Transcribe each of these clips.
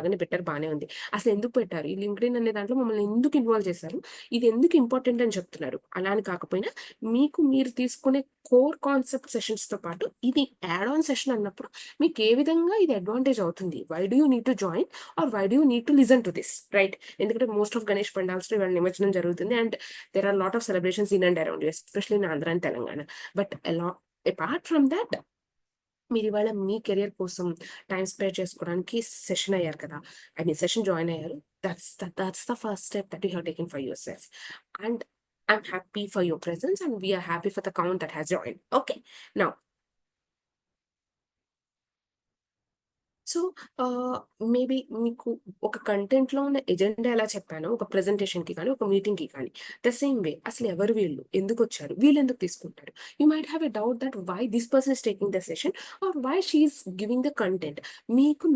బాగానే పెట్టారు. బానే ఉంది. అసలెందుకు పెట్టారు? ఈ లింక్డ్ఇన్ అనే దాంట్లో మమ్మల్ని ఎందుకు ఇన్వాల్వ్ చేశారు? ఇది ఎందుకు ఇంపార్టెంట్ అని చెప్తున్నారు. అలా అని కాకపోయినా మీకు మీరు తీసుకునే కోర్ కాన్సెప్ట్ సెషన్స్‌తో పాటు ఇది యాడ్ ఆన్ సెషన్ అన్నప్పుడు మీకు ఏ విధంగా ఇది అడ్వాంటేజ్ అవుతుంది. Why do you need to join or why do you need to listen to this right? ఎందుకంటే మోస్ట్ ఆఫ్ గణేష్ పండాల్స్‌లో ఇవాళ నిమజ్జనం జరుగుతుంది. And there are lot of celebrations in and around you especially in Andhra and Telangana. But apart from that మీరివాళ మీ career కోసం time spend చేసుకోవడానికి session అయ్యారు కదా! ఐ మీన్ సెషన్ జాయిన్ అయ్యారు. That's the first step that you have taken for yourself. And I'm happy for your presence and we are happy for the count that has joined. Okay. Now so, maybe మీకు ఒక కంటెంట్‌లో ఉన్న agenda ఎలా చెప్పానో, ఒక ప్రెజెంటేషన్‌కి కానీ, ఒక మీటింగ్‌కి కానీ, ద సేమ్ వే అసలు ఎవరు వీళ్ళు? ఎందుకొచ్చారు? వీళ్ళెందుకు తీసుకుంటారు? You might have a doubt that why this person is taking the session or why she is giving the content. మీకు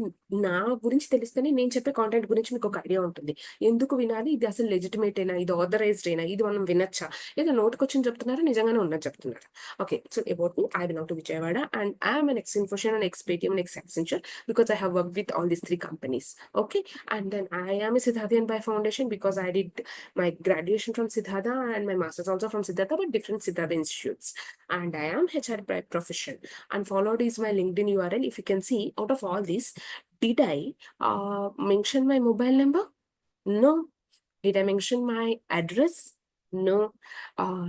నా గురించి తెలిస్తేనే నేను చెప్పే కంటెంట్ గురించి మీకు ఒక ఐడియా ఉంటుంది. ఎందుకు వినాలి? ఇది అసలు లెజిటిమేటేనా? ఇది ఆథరైజ్డేనా? ఇది మనం వినొచ్చా? లేదా నోటికొచ్చింది చెప్తున్నారా? నిజంగానే ఉన్నది చెప్తున్నారా? Okay. So, about me I belong to Vijayawada and I am an ex Infosian and ex Paytm and ex Accenture because I have worked with all these three companies. Okay. And then I am a Siddhartha by foundation because I did my graduation from Siddhartha and my master's also from Siddhartha, but different Siddhartha institutes. And I am HR by profession. And followed is my LinkedIn URL. If you can see, out of all this, did I mention my mobile number? No. Did I mention my address? No.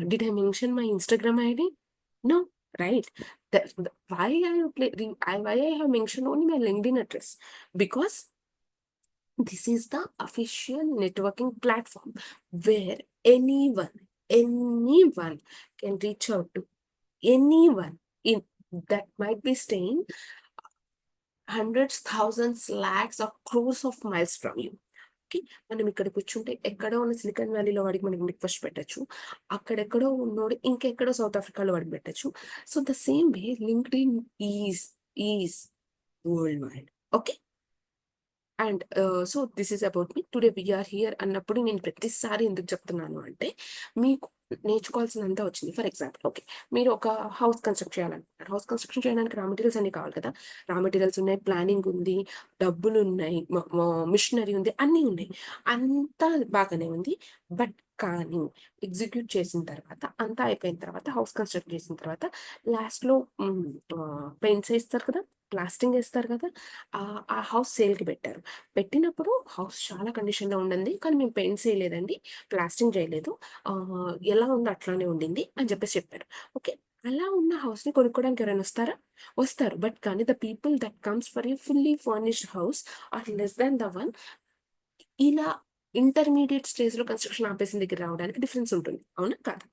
Did I mention my Instagram ID? No. Right. Why why I have mentioned only my LinkedIn address? Because this is the official networking platform where anyone can reach out to anyone in that might be staying hundreds, thousands, lakhs, or crores of miles from you. Okay. మనం ఇక్కడ కూర్చుంటే ఎక్కడో ఉన్న silicon వ్యాలీలో వాడికి మనం request పెట్టొచ్చు. అక్కడెక్కడో ఉన్నోడు ఇంకెక్కడో సౌత్ ఆఫ్రికాలో వాడికి పెట్టొచ్చు. So, the same way LinkedIn is world wide. Okay. And so this is about me. Today we are here అన్నప్పుడు నేను ప్రతిసారి ఎందుకు చెప్తున్నాను అంటే, మీకు నేర్చుకోవాల్సినంతా వచ్చింది. For example okay. మీరు ఒక హౌస్ కన్‌స్ట్రక్ట్ చేయాలనుకుంటున్నారు. హౌస్ కన్‌స్ట్రక్షన్ చేయడానికి రా మెటీరియల్స్ అన్నీ కావాలి కదా! రా మెటీరియల్స్ ఉన్నాయి, ప్లానింగ్ ఉంది, డబ్బులున్నాయి, మిషనరీ ఉంది, అన్నీ ఉన్నాయి. అంతా బాగానే ఉంది. బట్ కానీ ఎగ్జిక్యూట్ చేసిన తర్వాత, అంతా అయిపోయిన తర్వాత, హౌస్ కన్‌స్ట్రక్ట్ చేసిన తర్వాత లాస్ట్‌లో పెయింట్స్ ఏస్తారు కదా! ప్లాస్టింగ్ ఏస్తారు కదా! ఆ హౌస్ సేల్‌కి పెట్టారు. పెట్టినప్పుడు హౌస్ చాలా కండిషన్‌లో ఉండింది. కానీ మేము పెయింట్స్ ఎయలేదండి. ప్లాస్టింగ్ చేయలేదు. ఎలా ఉందో అట్లానే ఉండింది అని చెప్పేసి చెప్పారు. ఓకే. అలా ఉన్న హౌస్‌ని కొనుక్కోవడానికి ఎవరైనా వస్తారా? వస్తారు. బట్ కానీ the people that comes for a fully furnished house are less than the one ఇలా ఇంటర్మీడియేట్ స్టేజ్‌లో కన్‌స్ట్రక్షన్ ఆపేసిన దగ్గర రావడానికి డిఫరెన్స్ ఉంటుంది. అవునా? కాదా?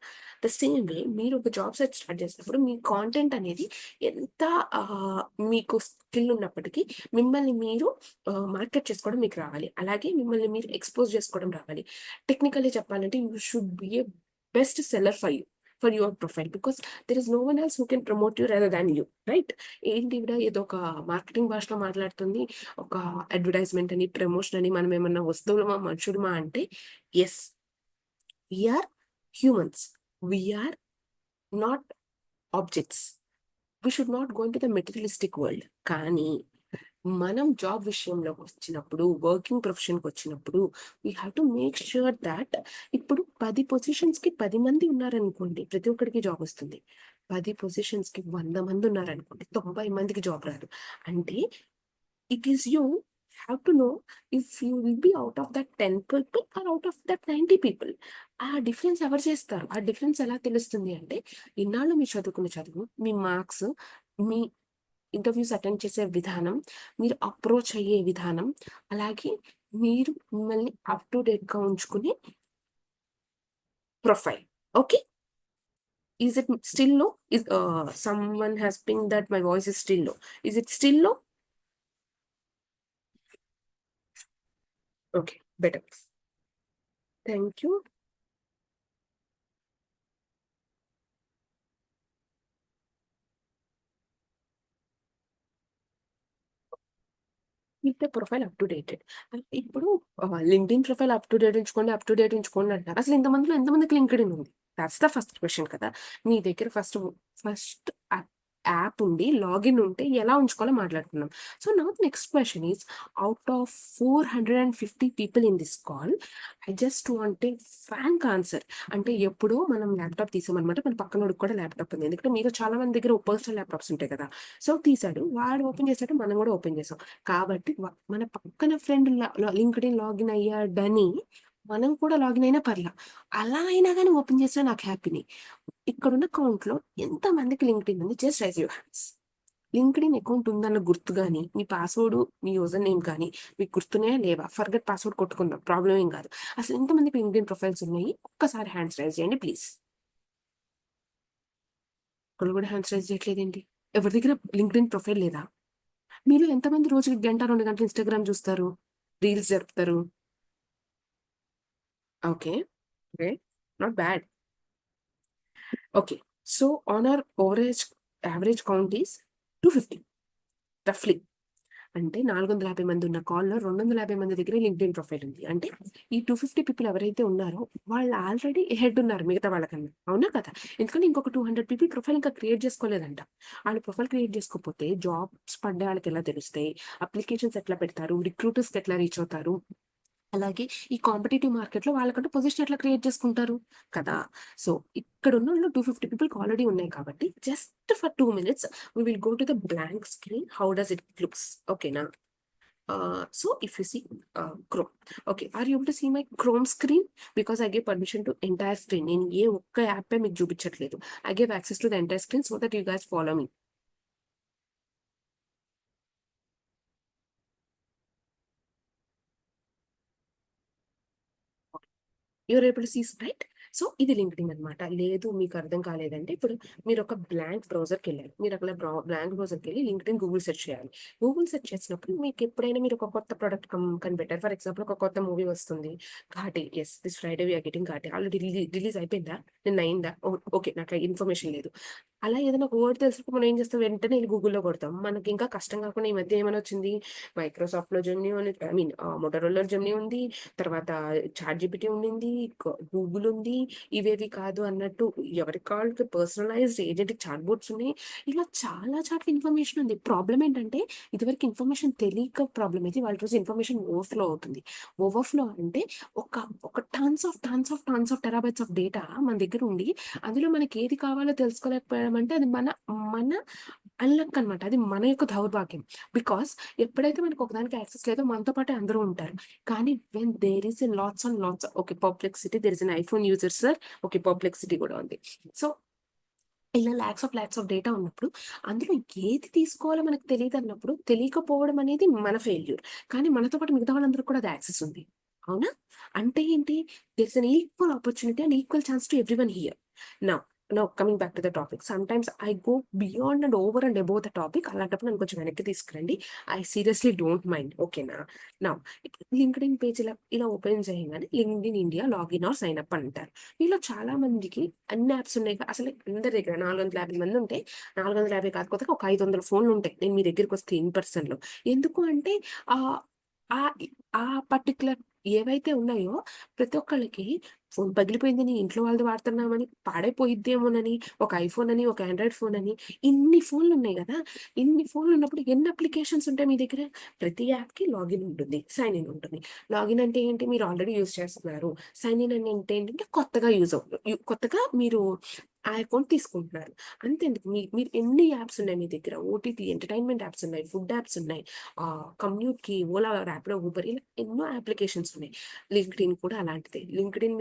ద సేమ్ వే మీరు ఒక జాబ్ సెర్చ్ స్టార్ట్ చేసినప్పుడు మీ కాంటెంట్ అనేది ఎంత ఆహ్, మీకు స్కిల్ ఉన్నప్పటికీ మిమ్మల్ని మీరు మార్కెట్ చేసుకోవడం మీకు రావాలి. అలాగే మిమ్మల్ని మీరు ఎక్స్‌పోజ్ చేసుకోవడం రావాలి. టెక్నికల్లీ చెప్పాలంటే you should be a best seller for you. For your profile. Because there is no one else who can promote you rather than you. Right? ఏంటి ఈవిడ ఏదో ఒక మార్కెటింగ్ భాషలో మాట్లాడుతుంది. ఒక అడ్వర్టైజ్‌మెంట్ అని, ప్రమోషన్ అని మనమేమన్నా వస్తువులమా, మనుషులమా అంటే yes. We are humans. We are not objects. We should not go into the materialistic world. కానీ మనం జాబ్ విషయంలోకొచ్చినప్పుడు, వర్కింగ్ ప్రొఫెషన్‌కొచ్చినప్పుడు we have to make sure that ఇప్పుడు 10 పొజిషన్స్‌కి 10 మంది ఉన్నారనుకోండి. ప్రతి ఒక్కడికి జాబ్ వస్తుంది. 10 పొజిషన్స్‌కి 100 మంది ఉన్నారనుకోండి. 90 మందికి జాబ్ రాదు. అంటే it is you have to know if you will be out of that 10 people or out of that 90 people. ఆ డిఫరెన్స్ ఎవరు చేస్తారు? ఆ డిఫరెన్స్ ఎలా తెలుస్తుంది అంటే, ఇన్నాళ్ళు మీరు చదువుకున్న చదువు, మీ మార్క్స్, మీ ఇంటర్వ్యూస్ అటెండ్ చేసే విధానం, మీరు అప్రోచ్ అయ్యే విధానం, అలాగే మీరు మిమ్మల్ని అప్ టు డేట్‌గా ఉంచుకునే profile. Okay. Is it still లో? Someone has pinged that my voice is still low. Is it still low? Okay, better. Thank you. Keep the profile up to dated. ఇప్పుడు LinkedIn profile up to date ఉంచుకోండి, up to date ఉంచుకోండి అంటారు. అసలు ఇంతమందిలో ఎంతమందికి LinkedIn ఉంది? That's the first question కదా! మీ దగ్గర ఫస్ట్ యాప్ ఉండి లాగిన్ ఉంటే ఎలా ఉంచుకోవాలో మాట్లాడుకున్నాం. So now next question is, out of 450 people in this call, I just want a frank answer. అంటే ఎప్పుడో మనం ల్యాప్టాప్ తీసామన్నమాట, మన పక్కనోడికి కూడా ల్యాప్టాప్ ఉంది. ఎందుకంటే మీరు చాలా మంది దగ్గర పర్సనల్ ల్యాప్టాప్స్ ఉంటాయి కదా. సో తీసాడు, వాడు ఓపెన్ చేసాడు, మనం కూడా ఓపెన్ చేసాం. కాబట్టి మన పక్కన ఫ్రెండ్ లింక్డ్ ఇన్ లాగిన్ అయ్యాడని మనం కూడా లాగిన్ అయినా పర్లా, అలా అయినా కానీ ఓపెన్ చేసినా నాకు హ్యాపీని. ఇక్కడున్న అకౌంట్ లో ఎంత మందికి లింక్డ్ ఇన్ ఉంది? Just rise your hands. Linked in account ఉందన్న గుర్తు కానీ, మీ పాస్వర్డ్, మీ యూజర్ నేమ్ కానీ మీకు గుర్తున్నాయా లేవా? ఫర్గెట్ పాస్వర్డ్ కొట్టుకుందాం, ప్రాబ్లం ఏం కాదు. అసలు ఎంతమందికి లింక్డ్ ఇన్ ప్రొఫైల్స్ ఉన్నాయి? ఒక్కసారి హ్యాండ్స్ రైజ్ చేయండి ప్లీజ్. ఒకళ్ళు కూడా హ్యాండ్స్ రైజ్ చేయట్లేదేంటి? ఎవరి దగ్గర లింక్డ్ ఇన్ ప్రొఫైల్ లేదా? మీరు ఎంతమంది రోజుకి గంట 2 గంటలు ఇన్స్టాగ్రామ్ చూస్తారు, రీల్స్ జరుపుతారు? Okay, okay, not bad. Okay, so on hour average count is 250 రఫ్లీ. అంటే 450 మంది ఉన్న కాల్లో 250 మంది దగ్గర లింక్డ్ఇన్ ప్రొఫైల్ ఉంది. అంటే ఈ 250 పీపుల్ ఎవరైతే ఉన్నారో వాళ్ళు ఆల్రెడీ హెడ్ ఉన్నారు మిగతా వాళ్ళకన్నా, అవునా కదా? ఎందుకంటే ఇంకొక 200 పీపుల్ ప్రొఫైల్ ఇంకా క్రియేట్ చేసుకోలేదంట. వాళ్ళు ప్రొఫైల్ క్రియేట్ చేసుకోకపోతే జాబ్స్ పడ్డే వాళ్ళకి ఎలా తెలుస్తాయి, అప్లికేషన్స్ ఎట్లా పెడతారు, రిక్రూటర్స్కి ఎట్లా రీచ్ అవుతారు, అలాగే ఈ కాంపిటేటివ్ మార్కెట్లో వాళ్ళకంటూ పొజిషన్ ఎట్లా క్రియేట్ చేసుకుంటారు కదా. సో ఇక్కడ ఉన్న వాళ్ళు 250 పీపుల్కి ఆల్రెడీ ఉన్నాయి కాబట్టి just for 2 minutes we will go to the blank screen. How does it looks? ఓకేనా? So if you see Chrome, okay, are you able to see my Chrome screen? Because I gave permission to entire screen. నేను ఏ ఒక్క app మీకు చూపించట్లేదు. I gave access to the entire screen so that you guys follow me. You're able to see, right? So ఇది LinkedIn అనమాట. లేదు మీకు అర్థం కాలేదంటే, ఇప్పుడు మీరు ఒక బ్లాంక్ బ్రౌజర్కి వెళ్ళారు, మీరు అక్కడ బ్లాంక్ బ్రౌజర్కి వెళ్ళి లింక్డ్ఇన్ గూగుల్ సెర్చ్ చేయాలి. గూగుల్ సెర్చ్ చేసినప్పుడు మీకు ఎప్పుడైనా మీరు ఒక కొత్త ప్రోడక్ట్ కనిపెట్టారు. ఫర్ ఎగ్జాంపుల్ ఒక కొత్త మూవీ వస్తుంది, Ghaati, yes this Friday we are getting Ghaati, already release అయిపోయిందా, నిన్న అయిందా, ఓకే నాకు ఇన్ఫర్మేషన్ లేదు. అలా ఏదైనా ఒక వర్డ్ తెలిసినప్పుడు మనం ఏం చేస్తాం, వెంటనే వెళ్ళి గూగుల్లో కొడతాం. మనకి ఇంకా కష్టం కాకుండా ఈ మధ్య ఏమైనా వచ్చింది, మైక్రోసాఫ్ట్లో జెమినీ అని, ఐ మీన్ మోటరోలా జెమినీ ఉంది, తర్వాత చాట్ జీపీటీ ఉండింది, గూగుల్ ఉంది. ఇవేవి కాదు అన్నట్టు ఎవరి కాళ్ళకి పర్సనలైజ్డ్ ఏజెంట్ చాట్ బోట్స్ ఉన్నాయి. ఇలా చాలా చాట్ల ఇన్ఫర్మేషన్ ఉంది. ప్రాబ్లం ఏంటంటే ఇదివరకు ఇన్ఫర్మేషన్ తెలియక ప్రాబ్లం అయితే, వాళ్ళ రోజు ఇన్ఫర్మేషన్ ఓవర్ఫ్లో అవుతుంది. ఓవర్ఫ్లో అంటే ఒక ఒక tons of terabytes of data మన దగ్గర ఉండి, అందులో మనకి ఏది కావాలో తెలుసుకోలేకపోయామంటే అది మన మన అన్లక్ అనమాట. అది మన యొక్క దౌర్భాగ్యం. బికాస్ ఎప్పుడైతే మనకు ఒకదానికి యాక్సెస్ లేదో మనతో పాటు అందరూ ఉంటారు. కానీ when there is lots and lots, okay Perplexity, there is an iPhone user sir, okay Perplexity కూడా ఉంది. సో ఇలా ల్యాక్స్ ఆఫ్ డేటా ఉన్నప్పుడు అందులో ఏది తీసుకోవాలో మనకు తెలియదు అన్నప్పుడు, తెలియకపోవడం అనేది మన ఫెయిల్యూర్. కానీ మనతో పాటు మిగతా వాళ్ళందరికీ కూడా అది యాక్సెస్ ఉంది. అవునా? అంటే ఏంటి? There is an equal opportunity and equal chance to everyone here. Now now coming back to the topic, sometimes I go beyond and over and above the topic. అలాంటప్పుడు నన్ను కొంచెం వెనక్కి తీసుకురండి. ఐ సీరియస్లీ డోంట్ మైండ్, ఓకేనా? Now LinkedIn page ఇలా open చేయగానే LinkedIn India login or sign up అంటారు. మీలో చాలా మందికి అన్ని యాప్స్ ఉన్నాయి. అసలు అందరి దగ్గర 450 మంది ఉంటే 450 కాకపోతే ఒక 500 ఫోన్లు ఉంటాయి నేను మీ దగ్గరికి వస్తే ఇన్ పర్సన్లో. ఎందుకు అంటే ఆ ఆ ఆ పర్టికులర్ ఏవైతే ఉన్నాయో ప్రతి ఒక్కళ్ళకి ఫోన్ పగిలిపోయింది, నీ ఇంట్లో వాళ్ళది వాడుతున్నామని, పాడైపోయిద్దేమోనని, ఒక ఐఫోన్ అని, ఒక ఆండ్రాయిడ్ ఫోన్ అని, ఇన్ని ఫోన్లు ఉన్నాయి కదా. ఇన్ని ఫోన్లు ఉన్నప్పుడు ఎన్ని అప్లికేషన్స్ ఉంటాయి మీ దగ్గర? ప్రతి యాప్కి లాగిన్ ఉంటుంది, సైన్ ఇన్ ఉంటుంది. లాగిన్ అంటే ఏంటి? మీరు ఆల్రెడీ యూజ్ చేస్తున్నారు. సైన్ ఇన్ అంటే ఏంటంటే కొత్తగా కొత్తగా మీరు ఆ అకౌంట్ తీసుకుంటున్నారు. అంతేందుకు మీరు ఎన్ని యాప్స్ ఉన్నాయి మీ దగ్గర? ఓటీటీ ఎంటర్టైన్మెంట్ యాప్స్ ఉన్నాయి, ఫుడ్ యాప్స్ ఉన్నాయి, కమ్యూట్కి ఓలా, ర్యాపిడో, ఊబర్, ఇలా ఎన్నో అప్లికేషన్స్ ఉన్నాయి. లింక్డ్ ఇన్ కూడా అలాంటిదే. లింక్డ్ ఇన్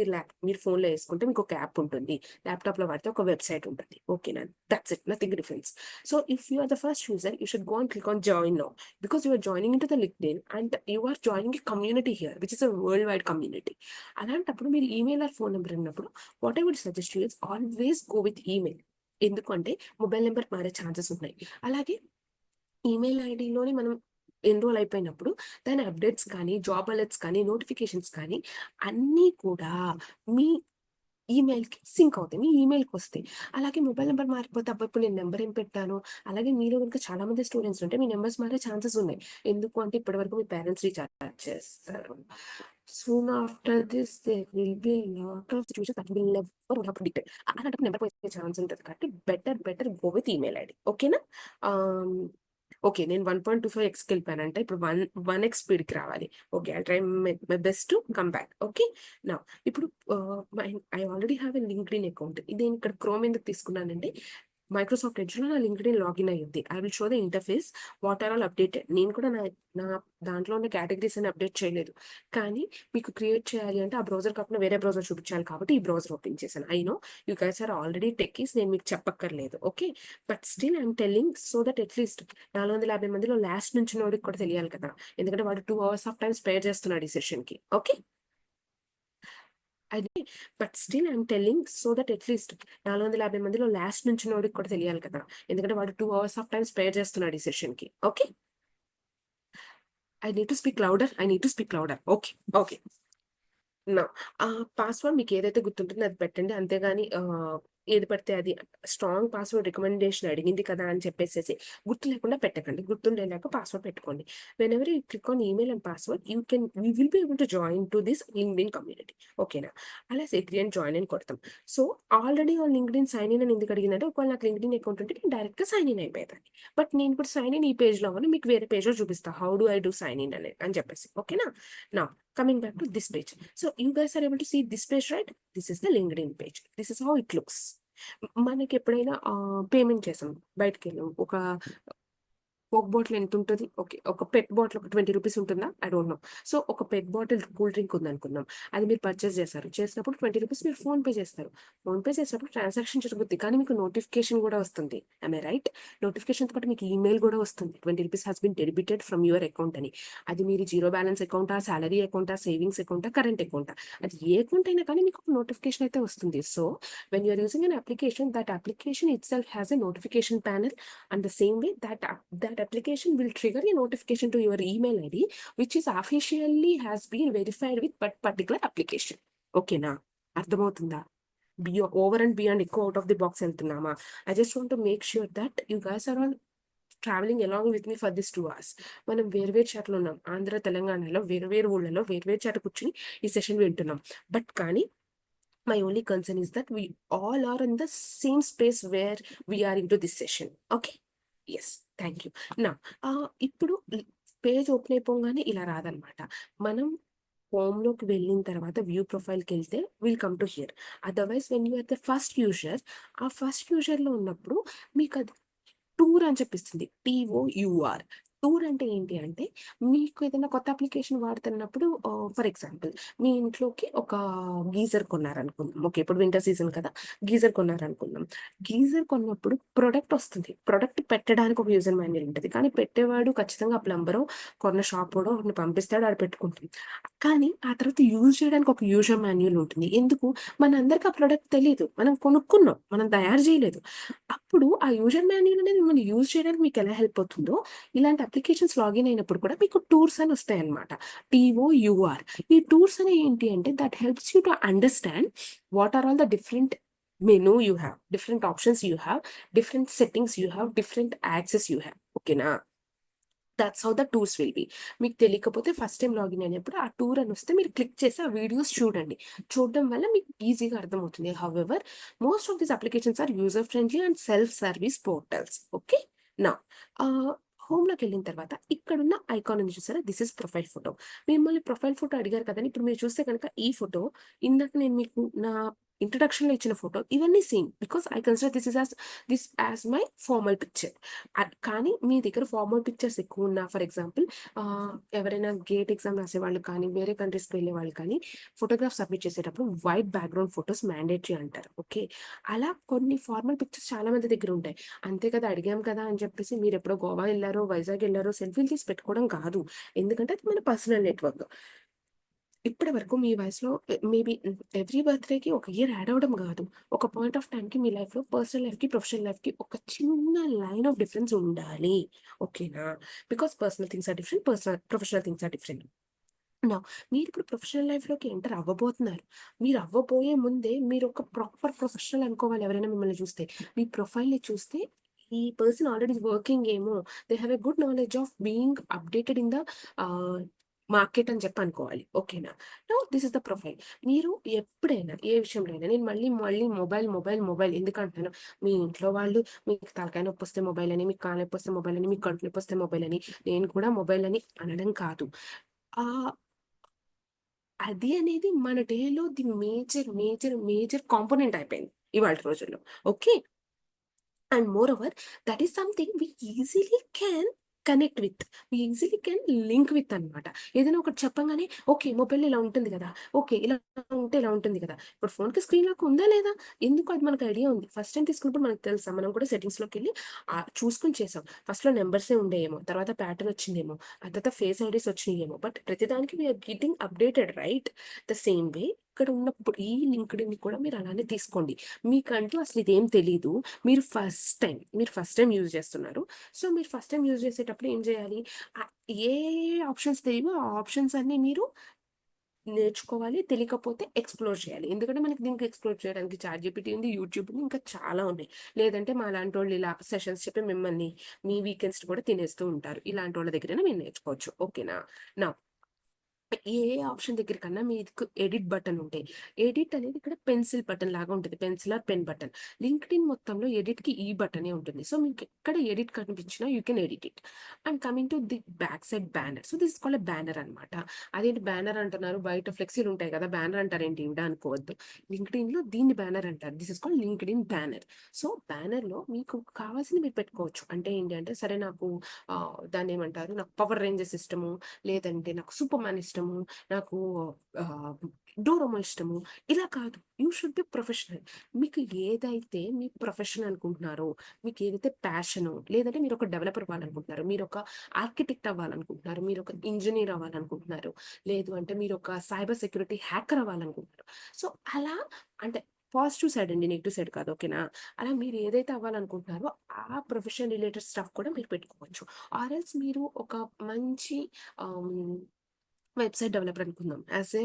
మీరు ఫోన్లో వేసుకుంటే మీకు ఒక యాప్ ఉంటుంది, ల్యాప్టాప్లో వాడితే ఒక వెబ్సైట్ ఉంటుంది. ఓకేనా? That's it, nothing difference. So if you are the first user, you should go and click on join now, because you are joining into the LinkedIn and you are joining a community here, which is a worldwide community. అలాంటప్పుడు మీరు email or phone number ఉన్నప్పుడు what I would suggest you is always go with email. ఎందుకంటే mobile number మారే chances ఉన్నాయి. అలాగే email ఐడిలోనే మనం enrol అయిపోయినప్పుడు దాని అప్డేట్స్ కానీ, జాబ్ అలర్ట్స్ కానీ, నోటిఫికేషన్స్ కానీ అన్నీ కూడా మీ ఈమెయిల్‌కి సింక్ అవుతాయి. మీ ఈమెయిల్‌కి వస్తాయి. అలాగే మొబైల్ నంబర్ మారిపోతే అబ్బా! ఇప్పుడు నేను నంబర్ ఏం పెట్టాను? అలాగే మీలో గనుక చాలామంది స్టూడెంట్స్ ఉంటే మీ నంబర్స్ మారే ఛాన్సెస్ ఉన్నాయి. ఎందుకు అంటే ఇప్పటివరకు మీ పేరెంట్స్ రీచార్జ్ చేస్తారు. Soon after this there will be lot of situations that will never would have predicted. అలాంటప్పుడు నంబర్ పోయే ఛాన్స్ ఉంటది కాబట్టి better go with email ID. ఓకేనా? Ah, okay. నేను 1.25 ఎక్స్‌కెళ్ళిపోయానంట. ఇప్పుడు 1x స్పీడ్‌కి రావాలి. Okay. I try my best to come back. Okay. Now ఇప్పుడు I already have a LinkedIn account. ఇది నేను ఇక్కడ క్రోమ్ ఎందుకు తీసుకున్నానంటే మైక్రోసాఫ్ట్ ఎడ్జ్‌లో నా లింక్డ్ఇన్ లాగిన్ అయ్యిద్ది. I will show the interface what are all updated. నేను కూడా నా దాంట్లో ఉన్న కేటగరీస్ అన్ని అప్డేట్ చేయలేదు. కానీ మీకు క్రియేట్ చేయాలి అంటే ఆ బ్రౌజర్ కాకుండా వేరే బ్రౌజర్ చూపించాలి కాబట్టి ఈ బ్రౌజర్ ఓపెన్ చేశాను. I know you guys are already techies. నేను మీకు చెప్పక్కర్లేదు. Okay. But still I'm telling so that at least 450 మందిలో లాస్ట్ నుంచున్నోడికి కూడా తెలియాలి కదా! ఎందుకంటే వాడు 2 అవర్స్ ఆఫ్ టైమ్ స్పేర్ చేస్తున్నాడు ఈ సెషన్‌కి. ఓకే. అది but still I'm telling so that at least 450 మందిలో లాస్ట్ నుంచున్నోడికి కూడా తెలియాలి కదా! ఎందుకంటే వాడు 2 అవర్స్ ఆఫ్ టైమ్ స్పేర్ చేస్తున్నాడు ఈ సెషన్‌కి. Okay. I need to speak louder. I need to speak louder. Okay. Okay. No. Password మీకేదైతే గుర్తుంటుందో అది పెట్టండి. అంతేగాని ఏది పడితే అది స్ట్రాంగ్ పాస్‌వర్డ్ రికమెండేషన్ అడిగింది కదా! అని చెప్పేసేసి గుర్తు లేకుండా పెట్టకండి. గుర్తుండేలాగా పాస్‌వర్డ్ పెట్టుకోండి. Whenever you click on email and password you will be able to join to this LinkedIn community. ఓకేనా? అలా అగ్రీ అండ్ జాయిన్ అని కొడతాం. So, already on LinkedIn sign in అని ఎందుకు అడిగిందంటే ఒకవేళ నాకు లింక్డ్ఇన్ అకౌంట్ ఉంటే నేను డైరెక్ట్‌గా సైన్ ఇన్ అయిపోయేదాన్ని. బట్ నేను ఇప్పుడు సైన్ ఇన్ ఈ పేజ్‌లో అవ్వను. మీకు వేరే పేజ్‌లో చూపిస్తా. How do I do sign in అని చెప్పేసి. ఓకేనా? Now coming back to this page. So you guys are able to see this page, right? This is the LinkedIn page. This is how it looks. మనకెప్పుడైనా payment చేసాం. బయటికెళ్ళాం. ఒక coke bottle ఎంతుంటది? Okay. ఒక పెట్ bottle ఒక రూ. 20 ఉంటుందా? I don't no. So, ఒక పెట్ bottle cool drink ఉందనుకుందాం. అది మీరు పర్చేస్ చేశారు. చేసినప్పుడు రూ. 20 మీరు ఫోన్‌పే చేస్తారు. ఫోన్‌పే చేసినప్పుడు ట్రాన్సాక్షన్ జరుగుద్ది. కానీ మీకు నోటిఫికేషన్ గూడా వస్తుంది. Am I right? నోటిఫికేషన్‌తో పాటు మీకు ఈమెయిల్ గూడా వస్తుంది. రూ. 20 has been debited from your account అని. అది మీరు జీరో బ్యాలెన్స్ అకౌంటా, సాలరీ అకౌంటా, సేవింగ్స్ అకౌంటా, కరెంట్ అకౌంటా. అది ఏ అకౌంట్ అయినా కానీ మీకు ఒక నోటిఫికేషన్ అయితే వస్తుంది. So, when you are using an application, that application itself has a notification panel. And the same way that application will trigger a notification to your email ID, which is officially has been verified with that particular application. ఓకేనా? అర్థమవుతుందా? Over and beyond ఎక్కువ out of the box వెళ్తున్నామా? I just want to make sure that you guys are all travelling along with me for this 2 hours. మనం వేరు చోట్ల ఉన్నాం. ఆంధ్ర, తెలంగాణలో వేరు ఊళ్ళలో వేరు చోట కూర్చొని ఈ సెషన్ వింటున్నాం. బట్ కానీ my only concern is that we all are in the same space where we are into this session. Okay. Yes. Thank you. Now, ఇప్పుడు పేజ్ ఓపెన్ అయిపోగానే ఇలా రాదనమాట. మనం హోమ్‌లోకి వెళ్ళిన తర్వాత వ్యూ ప్రొఫైల్‌కెళ్తే will come to here. Otherwise when you are the first user, ఆ ఫస్ట్ యూజర్‌లో ఉన్నప్పుడు మీకది టూర్ అని చెప్పిస్తుంది. టీఓయూఆర్. టూర్ అంటే ఏంటి అంటే, మీకు ఏదైనా కొత్త అప్లికేషన్ వాడుతున్నప్పుడు ఫర్ ఎగ్జాంపుల్ మీ ఇంట్లోకి ఒక గీజర్ కొన్నారనుకుందాం. ఓకే. ఇప్పుడు వింటర్ సీజన్ కదా! గీజర్ కొన్నారనుకుందాం. గీజర్ కొన్నప్పుడు ప్రొడక్ట్ వస్తుంది. ప్రొడక్ట్ పెట్టడానికి ఒక యూజర్ మాన్యువల్ ఉంటది. కానీ పెట్టేవాడు ఖచ్చితంగా ప్లంబరో, కొన్న షాపోడో ఒకడిని పంపిస్తాడు. ఆడు పెట్టుకుంటాం. కానీ ఆ తర్వాత యూజ్ చేయడానికి ఒక యూజర్ మాన్యువల్ ఉంటుంది. ఎందుకు? మనందరికి ఆ ప్రొడక్ట్ తెలీదు. మనం కొనుక్కున్నాం. మనం తయారు చేయలేదు. అప్పుడు ఆ యూజర్ మాన్యువల్ అనేది మిమ్మల్ని యూజ్ చేయడానికి మీకెలా హెల్ప్ అవుతుందో, ఇలాంటి అప్లికేషన్స్ లాగిన్ అయినప్పుడు కూడా మీకు టూర్స్ అని వస్తాయన్నమాట. టీఓయూఆర్. ఈ టూర్స్ అనేవి ఏంటి అంటే that helps you to understand what are all the different menu you have, different options you have, different settings you have, different access you have. ఓకేనా? That's how the tours will be. మీకు తెలియకపోతే first time login అయినప్పుడు ఆ tour అని వస్తే మీరు click చేసి ఆ వీడియోస్ చూడండి. చూడడం వల్ల మీకు ఈజీగా అర్థమవుతుంది. However most of these applications are user friendly and self service portals. Okay. Now హోమ్‌లోకెళ్ళిన తర్వాత ఇక్కడున్న ఐకాన్ ఉంది చూసారా? This is profile photo. మిమ్మల్ని ప్రొఫైల్ ఫోటో అడిగారు కదండీ! ఇప్పుడు మీరు చూస్తే గనక ఈ ఫోటో ఇందాక నేను మీకు నా ఇంట్రడక్షన్‌లో ఇచ్చిన ఫోటో ఇవన్నీ same. Because I consider this as my formal picture. కానీ మీ దగ్గర ఫార్మల్ పిక్చర్స్ ఎక్కువున్నా ఫర్ ఎగ్జాంపుల్ ఎవరైనా గేట్ ఎగ్జామ్ రాసేవాళ్ళు కానీ, వేరే కంట్రీస్‌కి వెళ్ళేవాళ్ళు కానీ, ఫోటోగ్రాఫ్ సబ్మిట్ చేసేటప్పుడు వైట్ బ్యాక్‌గ్రౌండ్ ఫోటోస్ మ్యాండేటరీ అంటారు. ఓకే. అలా కొన్ని ఫార్మల్ పిక్చర్స్ చాలా మంది దగ్గర ఉంటాయి. అంతే కదా! అడిగాం కదా! అని చెప్పేసి మీరెప్పుడో గోవా ఎళ్లారో, వైజాగ్ ఎళ్లారో సెల్ఫీలు తీసి పెట్టుకోవడం కాదు. ఎందుకంటే అది మన పర్సనల్ నెట్‌వర్క్. ఇప్పటి వరకు మీ వయసులో మేబీ ఎవ్రీ బర్త్‌డేకి ఒక ఇయర్ యాడ్ అవ్వడం గాదు. ఒక పాయింట్ ఆఫ్ టైమ్‌కి మీ లైఫ్‌లో పర్సనల్ లైఫ్‌కి, ప్రొఫెషనల్ లైఫ్‌కి ఒక చిన్న లైన్ ఆఫ్ డిఫరెన్స్ ఉండాలి. ఓకేనా? Because personal things are different. Professional things are different. Now మీరిప్పుడు ప్రొఫెషనల్ లైఫ్‌లోకి ఎంటర్ అవ్వబోతున్నారు. మీరు అవ్వబోయే ముందే మీరొక ప్రాపర్ ప్రొఫెషనల్ అనుకోవాలి ఎవరైనా మిమ్మల్ని చూస్తే. మీ ప్రొఫైల్‌ని చూస్తే ఈ పర్సన్ ఆల్రెడీ ఈస్ వర్కింగ్ ఏమో, they have a good knowledge of being updated in the ఆహ్, మార్కెట్ అని చెప్పి అనుకోవాలి. ఓకేనా? Now this is the profile. మీరు ఎప్పుడైనా ఏ విషయంలో అయినా నేను మళ్ళీ మళ్ళీ మొబైల్ ఎందుకంటున్నాను, మీ ఇంట్లో వాళ్ళు మీకు తలకాయ నొప్పొస్తే మొబైల్ అని, మీకు కాలు నొప్పొస్తే మొబైల్ అని, మీకు కడుపు నొప్పొస్తే మొబైల్ అని, నేను కూడా మొబైల్ అని అనడం కాదు. ఆహ్ అది అనేది మన డేలో ది మేజర్ కాంపోనెంట్ అయిపోయింది ఇవాల్టి రోజుల్లో. Okay. And moreover that is something we easily can connect with. We easily can link with అనమాట. ఏదైనా ఒకటి చెప్పంగానే ఓకే. మొబైల్‌లో ఇలా ఉంటుంది గదా! ఓకే. ఇలా ఉంటే ఇలా ఉంటుంది గదా! ఇప్పుడు ఫోన్‌కి స్క్రీన్ లాక్ ఉందా లేదా? ఎందుకు అది మనకు ఐడియా ఉంది. ఫస్ట్ టైమ్ తీసుకున్నప్పుడు మనకు తెలుసా? మనం కూడా సెట్టింగ్స్‌లోకెళ్ళి చూసుకొని చేసాం. ఫస్ట్‌లో నంబర్సే ఉండేయేమో. తర్వాత ప్యాటర్న్ వచ్చిందేమో. ఆ తర్వాత ఫేస్ ఐడీస్ వచ్చినాయేమో. బట్ ప్రతిదానికి we are getting updated right? The same way ఇక్కడ ఉన్నప్పుడు ఈ లింక్డ్‌ఇన్‌ని కూడా మీరు అలానే తీసుకోండి. మీకంటూ అసలు ఇదేం తెలీదు. మీరు ఫస్ట్ టైమ్ యూజ్ చేస్తున్నారు. సో, మీరు ఫస్ట్ టైమ్ యూజ్ చేసేటప్పుడు ఏం చేయాలి? ఏ ఆప్షన్స్ తెలియవో ఆ ఆప్షన్స్ అన్నీ మీరు నేర్చుకోవాలి. తెలియకపోతే ఎక్స్‌ప్లోర్ చేయాలి. ఎందుకంటే మనకి దీనికి ఎక్స్‌ప్లోర్ చేయడానికి చాట్‌జీపీటీ ఉంది, యూట్యూబ్ ఉంది. ఇంకా చాలా ఉన్నాయి. లేదంటే మాలాంటోళ్ళు ఇలా సెషన్స్ చెప్పి మిమ్మల్ని మీ వీకెండ్స్ కూడా తినేస్తూ ఉంటారు. ఇలాంటోళ్ళ దగ్గరైనా మీరు నేర్చుకోవచ్చు. ఓకేనా? నౌ ఏ ఆప్షన్ దగ్గరికన్నా మీకు ఎడిట్ బటన్ ఉంటే, ఎడిట్ అనేది ఇక్కడ పెన్సిల్ బటన్ లాగా ఉంటది. Pencil are pen button. LinkedIn మొత్తంలో ఎడిట్‌కి ఈ బటనే ఉంటుంది. సో, మీకు ఎక్కడ ఎడిట్ కనిపించినా you can edit it. And coming to the back side banner. So, this is called a banner అనమాట. అదేంటి బ్యానర్ అంటున్నారు? బయట ఫ్లెక్సీలు ఉంటాయి కదా! బ్యానర్ అంటారేంటి ఈవిడ అనుకోవద్దు. లింక్డ్ఇన్‌లో దీన్ని బ్యానర్ అంటారు. This is called LinkedIn banner. So, బ్యానర్‌లో మీకు కావాల్సింది మీరు పెట్టుకోవచ్చు. అంటే ఏంటి అంటే, సరే నాకు దాన్నేమంటారు? నాకు పవర్ రేంజర్స్ ఇష్టము. లేదంటే నాకు సూపర్ మ్యాన్ ఇష్టము. నాకు ఆహ్, డోరేమోన్ ఇష్టము. ఇలా కాదు. You should be professional. మీకు ఏదైతే మీ ప్రొఫెషన్ అనుకుంటున్నారో, మీకు ఏదైతే ప్యాషనో, లేదంటే మీరొక డెవలపర్ అవ్వాలనుకుంటున్నారు. మీరొక ఆర్కిటెక్ట్ అవ్వాలనుకుంటున్నారు. మీరొక ఇంజినీర్ అవ్వాలనుకుంటున్నారు. లేదు అంటే మీరొక సైబర్ సెక్యూరిటీ హ్యాకర్ అవ్వాలనుకుంటున్నారు. సో, అలా అంటే పాజిటివ్ సైడ్ అండి. నెగెటివ్ సైడ్ కాదు. ఓకేనా? అలా మీరు ఏదైతే అవ్వాలనుకుంటున్నారో ఆ ప్రొఫెషన్ రిలేటెడ్ స్టఫ్ కూడా మీరు పెట్టుకోవచ్చు. ఆర్ ఎల్స్ మీరు ఒక మంచి ఆహ్ వెబ్‌సైట్ డెవలపర్ అనుకుందాం. As a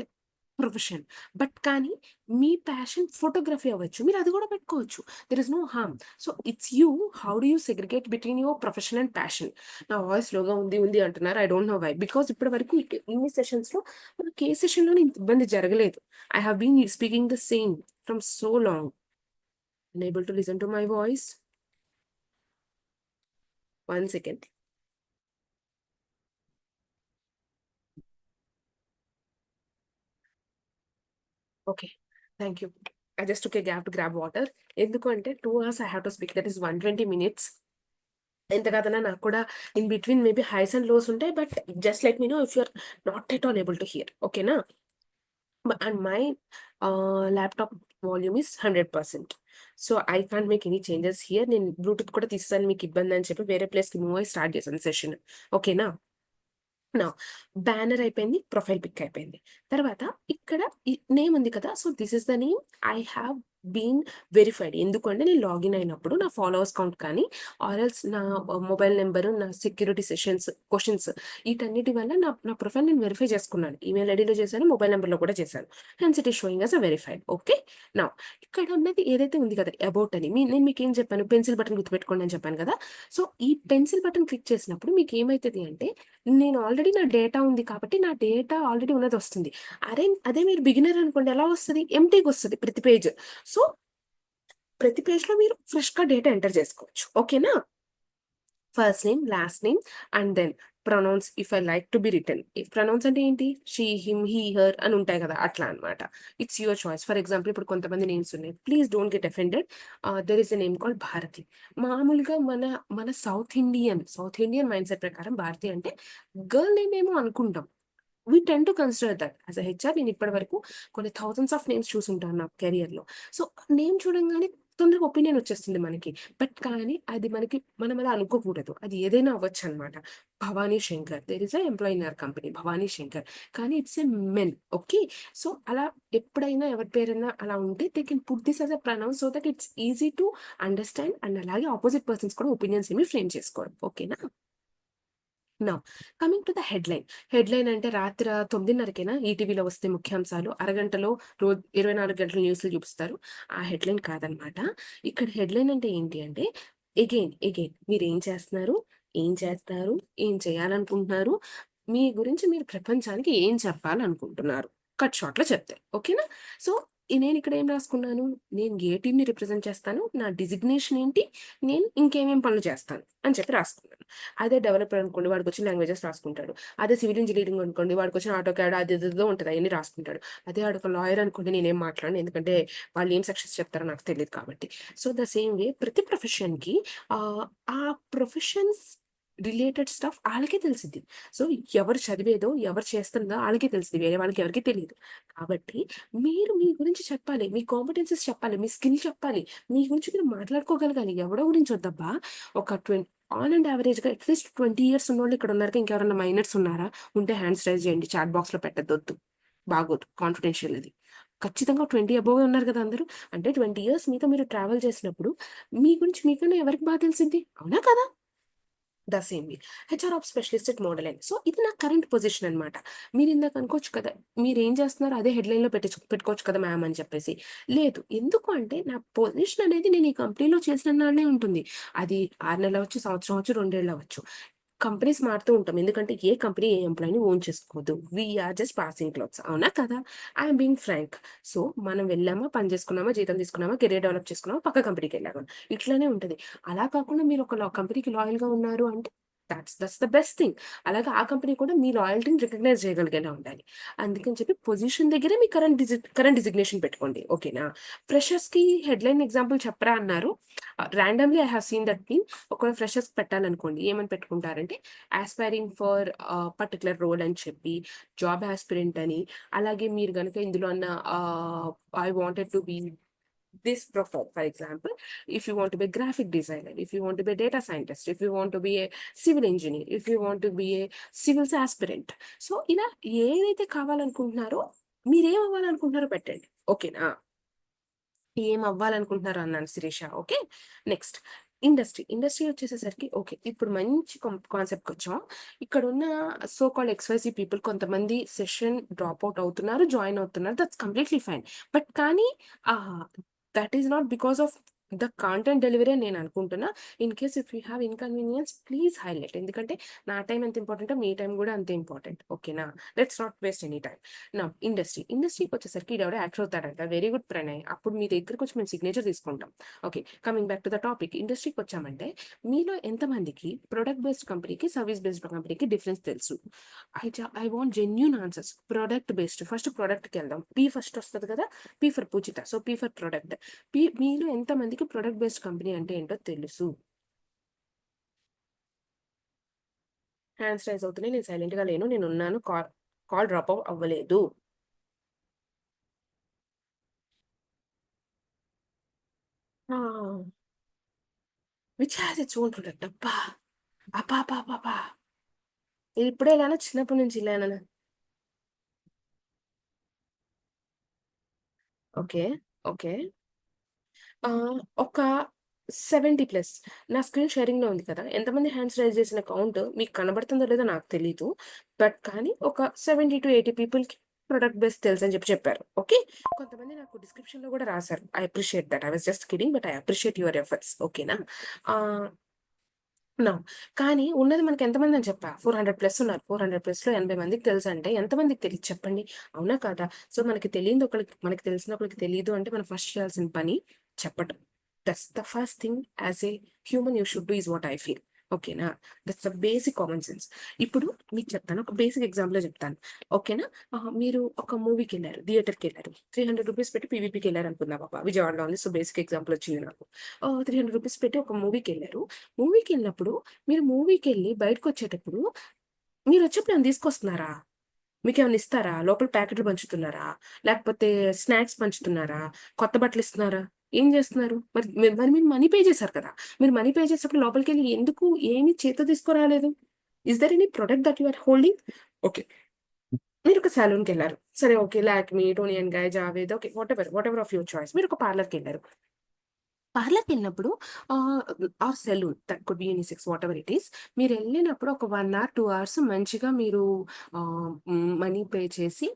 profession. బట్ కానీ మీ ప్యాషన్ ఫోటోగ్రఫీ అవ్వచ్చు. మీరు అది కూడా పెట్టుకోవచ్చు. There is no harm. So, it's you. How do you segregate between your profession and passion? నా వాయిస్ స్లోగా ఉంది అంటున్నారు. I don't know why. Because ఇప్పటి వరకు ఇన్ని సెషన్స్‌లో మనకి ఏ సెషన్‌లోని ఇంత ఇబ్బంది జరగలేదు. I have been speaking the same from so long. Unable to listen to my voice? One second. Okay. Thank you. I just took a gap to grab water. ఎందుకు అంటే 2 hours I have to speak. That is 120 minutes. ఎంత కాదన్నా నాకు కూడా in between maybe highs and lows ఉంటాయి. But just let me know if you are not at all able to hear. ఓకేనా? And my laptop volume is 100%. So, I can't make any changes here. నేను Bluetooth కూడా తీసేసాను మీకు ఇబ్బందని చెప్పి వేరే ప్లేస్‌కి move అయ్యి స్టార్ట్ చేశాను సెషన్. ఓకేనా? నౌ బ్యానర్ అయిపోయింది. ప్రొఫైల్ పిక్ అయిపోయింది. తర్వాత ఇక్కడ నేమ్ ఉంది కదా! So, this is the name I have been verified. ఎందుకంటే నేను లాగిన్ అయినప్పుడు నా ఫాలోవర్స్ కౌంట్ కానీ, ఆర్ ఎల్స్ నా మొబైల్ నంబరు, నా సెక్యూరిటీ క్వెషన్స్ వీటన్నిటి వల్ల నా నా ప్రొఫైల్ నేను వెరిఫై చేసుకున్నాను. ఈమెయిల్ ఐడీలో చేశాను. మొబైల్ నంబర్‌లో కూడా చేశాను. Hence it is showing as a verified. Okay. Now ఇక్కడ ఉన్నది ఏదైతే ఉంది కదా! అబౌట్ అని నేను మీకేం చెప్పాను? పెన్సిల్ బటన్ గుర్తుపెట్టుకోండి అని చెప్పాను కదా! సో, ఈ పెన్సిల్ బటన్ క్లిక్ చేసినప్పుడు మీకేమైతది అంటే నేను ఆల్రెడీ నా డేటా ఉంది కాబట్టి, నా డేటా ఆల్రెడీ ఉన్నదొస్తుంది. అదే మీరు బిగినర్ అనుకోండి ఎలా వస్తది? ఎంప్టీగొస్తది ప్రతి పేజ్. సో, ప్రతి పేజ్‌లో మీరు ఫ్రెష్‌గా డేటా ఎంటర్ చేసుకోవచ్చు. ఓకేనా? First name, last name and then pronouns if I like to be written. Pronouns అంటే ఏంటి? షీ, హిమ్, హీ, హర్ అని ఉంటాయి కదా! అట్లా అన్నమాట. It's your choice. For example ఇప్పుడు కొంతమంది నేమ్స్ ఉన్నాయి. Please don't get offended. There is a name called Bharathi. మామూలుగా మన సౌత్ ఇండియన్ మైండ్‌సెట్ ప్రకారం భారతి అంటే గర్ల్ నేమ్ ఏమో అనుకుంటాం. We tend to consider that. As a HR నేను ఇప్పటి వరకు కొన్ని థౌసండ్స్ ఆఫ్ నేమ్స్ చూసుంటాను నా కెరియర్‌లో. సో, నేమ్ చూడంగానే తొందరగా ఒపీనియన్ వచ్చేస్తుంది మనకి. బట్ కానీ అది మనం అలా అనుకోకూడదు. అది ఏదైనా అవ్వచ్చనమాట. Bhavani Shankar. There is a employee in our company Bhavani Shankar. కానీ it's a men. Okay. So, అలా ఎప్పుడైనా ఎవరి పేరైనా అలా ఉంటే they can put this as a pronoun so that it's easy to understand and అలాగే అపోజిట్ పర్సన్స్ కూడా ఒపీనియన్స్ ఏమి ఫ్రేమ్ చేసుకోరు. ఓకేనా? Now coming to the headline. Headline అంటే రాత్రి 9:30కేనా ఈటీవీలో వస్తే ముఖ్యాంశాలు. అరగంటలో 24 గంటల న్యూస్‌లు చూపిస్తారు. ఆ హెడ్‌లైన్ కాదనమాట. ఇక్కడ హెడ్‌లైన్ అంటే ఏంటి అంటే ఎగైన్ మీరేం చేస్తున్నారు? ఏం చేస్తారు? ఏం చేయాలనుకుంటున్నారు? మీ గురించి మీరు ప్రపంచానికి ఏం చెప్పాలనుకుంటున్నారు? కట్ షార్ట్‌లో చెప్తే. ఓకేనా? సో, నేనిక్కడ ఏం రాసుకున్నాను? నేను ఏ టీమ్‌ని రిప్రజెంట్ చేస్తాను? నా డిజిగ్నేషన్ ఏంటి? నేను ఇంకేమేం పనులు చేస్తాను? అని చెప్పి రాసుకున్నాను. అదే డెవలపర్ అనుకోండి వాడికొచ్చిన లాంగ్వేజెస్ రాసుకుంటాడు. అదే సివిల్ ఇంజినీరింగ్ అనుకోండి వాడికొచ్చిన ఆటోకాడ్ అది ఏదేదో ఉంటది అయన్నీ రాసుకుంటాడు. అదే ఆడొక లాయర్ అనుకోండి నేనేం మాట్లాడను. ఎందుకంటే వాళ్ళు ఏం సెక్షన్స్ చెప్తారో నాకు తెలీదు కాబట్టి. సో, ద సేమ్ వే ప్రతి ప్రొఫెషన్‌కి ఆ ప్రొఫెషన్స్ రిలేటెడ్ స్టఫ్ ఆళ్ళకే తెలిసిద్ది. సో, ఎవరు చదివేదో, ఎవరు చేస్తుందో ఆళ్ళకే తెలిసిద్ది. వేరే వాళ్ళకి ఎవరికీ తెలీదు. కాబట్టి మీరు మీ గురించి చెప్పాలి. మీ కాంపిటెన్సీస్ చెప్పాలి. మీ స్కిల్ చెప్పాలి. మీ గురించి మీరు మాట్లాడుకోగలగాలి. ఎవడో గురించి వద్దబ్బా! ఒక ఆన్ అండ్ యావరేజ్‌గా అట్‌లీస్ట్ 20 ఇయర్స్ ఉన్నోళ్ళు ఇక్కడ ఉన్నారుగా ఇంకెవరైనా మైనర్స్ ఉన్నారా? ఉంటే హ్యాండ్స్ రైజ్ చేయండి. చాట్ బాక్స్‌లో పెట్టొద్దొద్దు. బాగోదు. కాన్ఫిడెన్షియల్ అది. ఖచ్చితంగా 20 అబోవే ఉన్నారు కదా అందరూ. అంటే 20 ఇయర్స్ మీతో మీరు ట్రావెల్ చేసినప్పుడు మీ గురించి మీకన్నా ఎవరికి బా తెలిసిద్ది? అవునా కదా? The same way. HR ops specialist at modeling. So, ఇది నా కరెంట్ పొజిషన్ అనమాట. మీరిందాక అనుకోవచ్చు కదా! మీరేం చేస్తున్నారో అదే హెడ్‌లైన్‌లో పెట్టుకోవచ్చు కదా మ్యామ్ అని చెప్పేసి. లేదు. ఎందుకు అంటే నా పొజిషన్ అనేది నేను ఈ కంపెనీలో చేసినన్నాళ్ళే ఉంటుంది. అది 6 నెలలవ్వచ్చు, సంవత్సరం అవ్వచ్చు, 2 ఏళ్లవ్వచ్చు. కంపెనీస్ మారుతూ ఉంటాం. ఎందుకంటే ఏ కంపెనీ ఏ ఎంప్లాయిని ఓన్ చేసుకోదు. We are just passing clouds. అవునా కదా! I am being frank. So, మనం వెళ్ళామా, పని చేసుకున్నామా, జీతం తీసుకున్నామా, కెరియర్ డెవలప్ చేసుకున్నామా, పక్క కంపెనీకెళ్ళామా. ఇట్లనే ఉంటది. అలా కాకుండా మీరు ఒక కంపెనీకి లాయల్‌గా ఉన్నారు అంటే దట్స్ ద బెస్ట్ థింగ్. అలాగే ఆ కంపెనీ కూడా మీ లాయల్టీని రికగ్నైజ్ చేయగలిగేలా ఉండాలి. అందుకని చెప్పి పొజిషన్ దగ్గరే మీ కరెంట్ డిజిగ్నేషన్ పెట్టుకోండి. ఓకేనా? ఫ్రెషర్స్‌కి హెడ్‌లైన్ ఎగ్జాంపుల్ చెప్పరా అన్నారు. Randomly I have seen that thing. ఒకవేళ ఫ్రెషర్స్‌కి పెట్టాలనుకోండి ఏమని పెట్టుకుంటారంటే యాస్పైరింగ్ ఫర్ పర్టిక్యులర్ రోల్ అని చెప్పి, జాబ్ యాస్పిరెంట్ అని, అలాగే మీరు గనక ఇందులో అన్న I wanted to be this profile. For example, if you want to be a graphic designer, if you want to be a data scientist, if you want to be a civil engineer, if you want to be a civils aspirant. So, ఇలా ఏదైతే కావాలనుకుంటున్నారో మీరేం అవ్వాలనుకుంటున్నారో పెట్టండి. ఓకేనా? ఏం అవ్వాలనుకుంటున్నారో అన్నాను Sirisha. Okay. Next industry వచ్చేసేసరికి okay. ఇప్పుడు మంచి కాన్సెప్ట్‌కొచ్చాం. ఇక్కడున్న సో కాల్డ్ ఎక్స్‌వైజీ పీపుల్ కొంతమంది సెషన్ డ్రాప్ ఔట్ అవుతున్నారు, జాయిన్ అవుతున్నారు. That's completely fine. బట్ కానీ ah, that is not because of the content delivery అని నేను అనుకుంటున్నా. In case if you have inconvenience please highlight. ఎందుకంటే నా టైమ్ ఎంత ఇంపార్టెంటో మీ టైమ్ గూడా అంతే ఇంపార్టెంట్. ఓకేనా? Let's not waste any time. Now ఇండస్ట్రీకొచ్చేసరికి ఈడెవడో యాక్టర్ అవుతాడంట. Very good Pranay. అప్పుడు మీ దగ్గరకొచ్చి మేము సిగ్నేచర్ తీసుకుంటాం. Okay. Coming back to the topic. ఇండస్ట్రీకొచ్చామంటే మీలో ఎంతమందికి ప్రొడక్ట్ బేస్డ్ కంపెనీకి, సర్విస్ బేస్డ్ కంపెనీకి డిఫరెన్స్ తెలుసు? I want genuine answers. Product based first ప్రొడక్ట్‌కెళ్దాం. పి ఫస్ట్ వస్తది కదా! P for Poojitha. So, P for product. మీలో ఎంతమందికి ప్రొడక్ట్ బేస్డ్ కంపెనీ అంటే ఏంటో తెలుసు? హ్యాండ్స్ రైజ్ అవుతున్నాయి. నేను సైలెంట్‌గా లేను. నేనున్నాను. కాల్ డ్రాప్ అవ్వలేదు. ఆ! Which has its own product. అబ్బా! అబ్బబ్బబ్బబ్బా! ఇప్పుడే ఇలానా? చిన్నప్పటి నుంచి ఇలానేనా? ఓకే. ఓకే. ఒక 70 ప్లస్ నా స్క్రీన్ షేరింగ్‌లో ఉంది కదా! ఎంతమంది హ్యాండ్స్ రైజ్ చేసిన కౌంట్ మీకు కనబడుతుందో లేదో నాకు తెలీదు. బట్ కానీ ఒక 70-80 పీపుల్‌కి ప్రొడక్ట్ బేస్ తెలుసని చెప్పారు. ఓకే. కొంతమంది నాకు డిస్క్రిప్షన్‌లో కూడా రాసారు. I appreciate that. I was just kidding but I appreciate your efforts. ఓకేనా? ఆహ్ నో. కానీ ఉన్నది మనకి ఎంతమందని చెప్పా? 400 ప్లస్ ఉన్నారు. 400 ప్లస్‌లో 80 మందికి తెలుసంటే ఎంతమందికి తెలీదు చెప్పండి? అవునా కాదా? సో, మనకి తెలియనిది ఒకళ్ళకి మనకి తెలిసింది ఒకళ్ళకి తెలీదు అంటే మనం ఫస్ట్ చేయాల్సిన పని చెప్పటం. That's the first thing as a human you should do is what I feel. ఓకేనా? That's the basic common sense. ఇప్పుడు మీకు చెప్తాను. ఒక బేసిక్ ఎగ్జాంపులే చెప్తాను. ఓకేనా? మీరు ఒక మూవీకెళ్లారు. థియేటర్‌కెళ్లారు. రూ. 300 పెట్టి పీవీపీకెళ్లారనుకుందాం అబ్బా! విజయవాడలో ఉంది. సో, బేసిక్ ఎగ్జాంపుల్ వచ్చింది నాకు. రూ. 300 పెట్టి ఒక మూవీకెళ్లారు. మూవీకెళ్ళినప్పుడు మీరు మూవీకెళ్ళి బయటకొచ్చేటప్పుడు మీరొచ్చేప్పుడు ఏమైనా తీసుకొస్తున్నారా? మీకేమన్నా ఇస్తారా? లోపల ప్యాకెట్లు పంచుతున్నారా? లేకపోతే స్నాక్స్ పంచుతున్నారా? కొత్త బట్టలిస్తున్నారా? ఏం జేస్తున్నారు? మీరు మనీ పే చేశారు కదా! మీరు మనీ పే చేసేటప్పుడు లోపలికెళ్ళి ఎందుకు ఏమి చేత్తో తీసుకురాలేదు? Is there any product that you are holding? Okay. మీరొక సాలూన్‌కెళ్లారు. సరే okay. 'Lakme', 'Toni and Guy', 'Jawed' okay. Whatever of your choice. మీరొక పార్లర్‌కెళ్లారు. పార్లర్‌కెళ్ళినప్పుడు or salon that could be unisex whatever it is. మీరెళ్ళినప్పుడు ఒక 1 అవర్, 2 అవర్స్ మంచిగా మీరు మనీ పే చేసి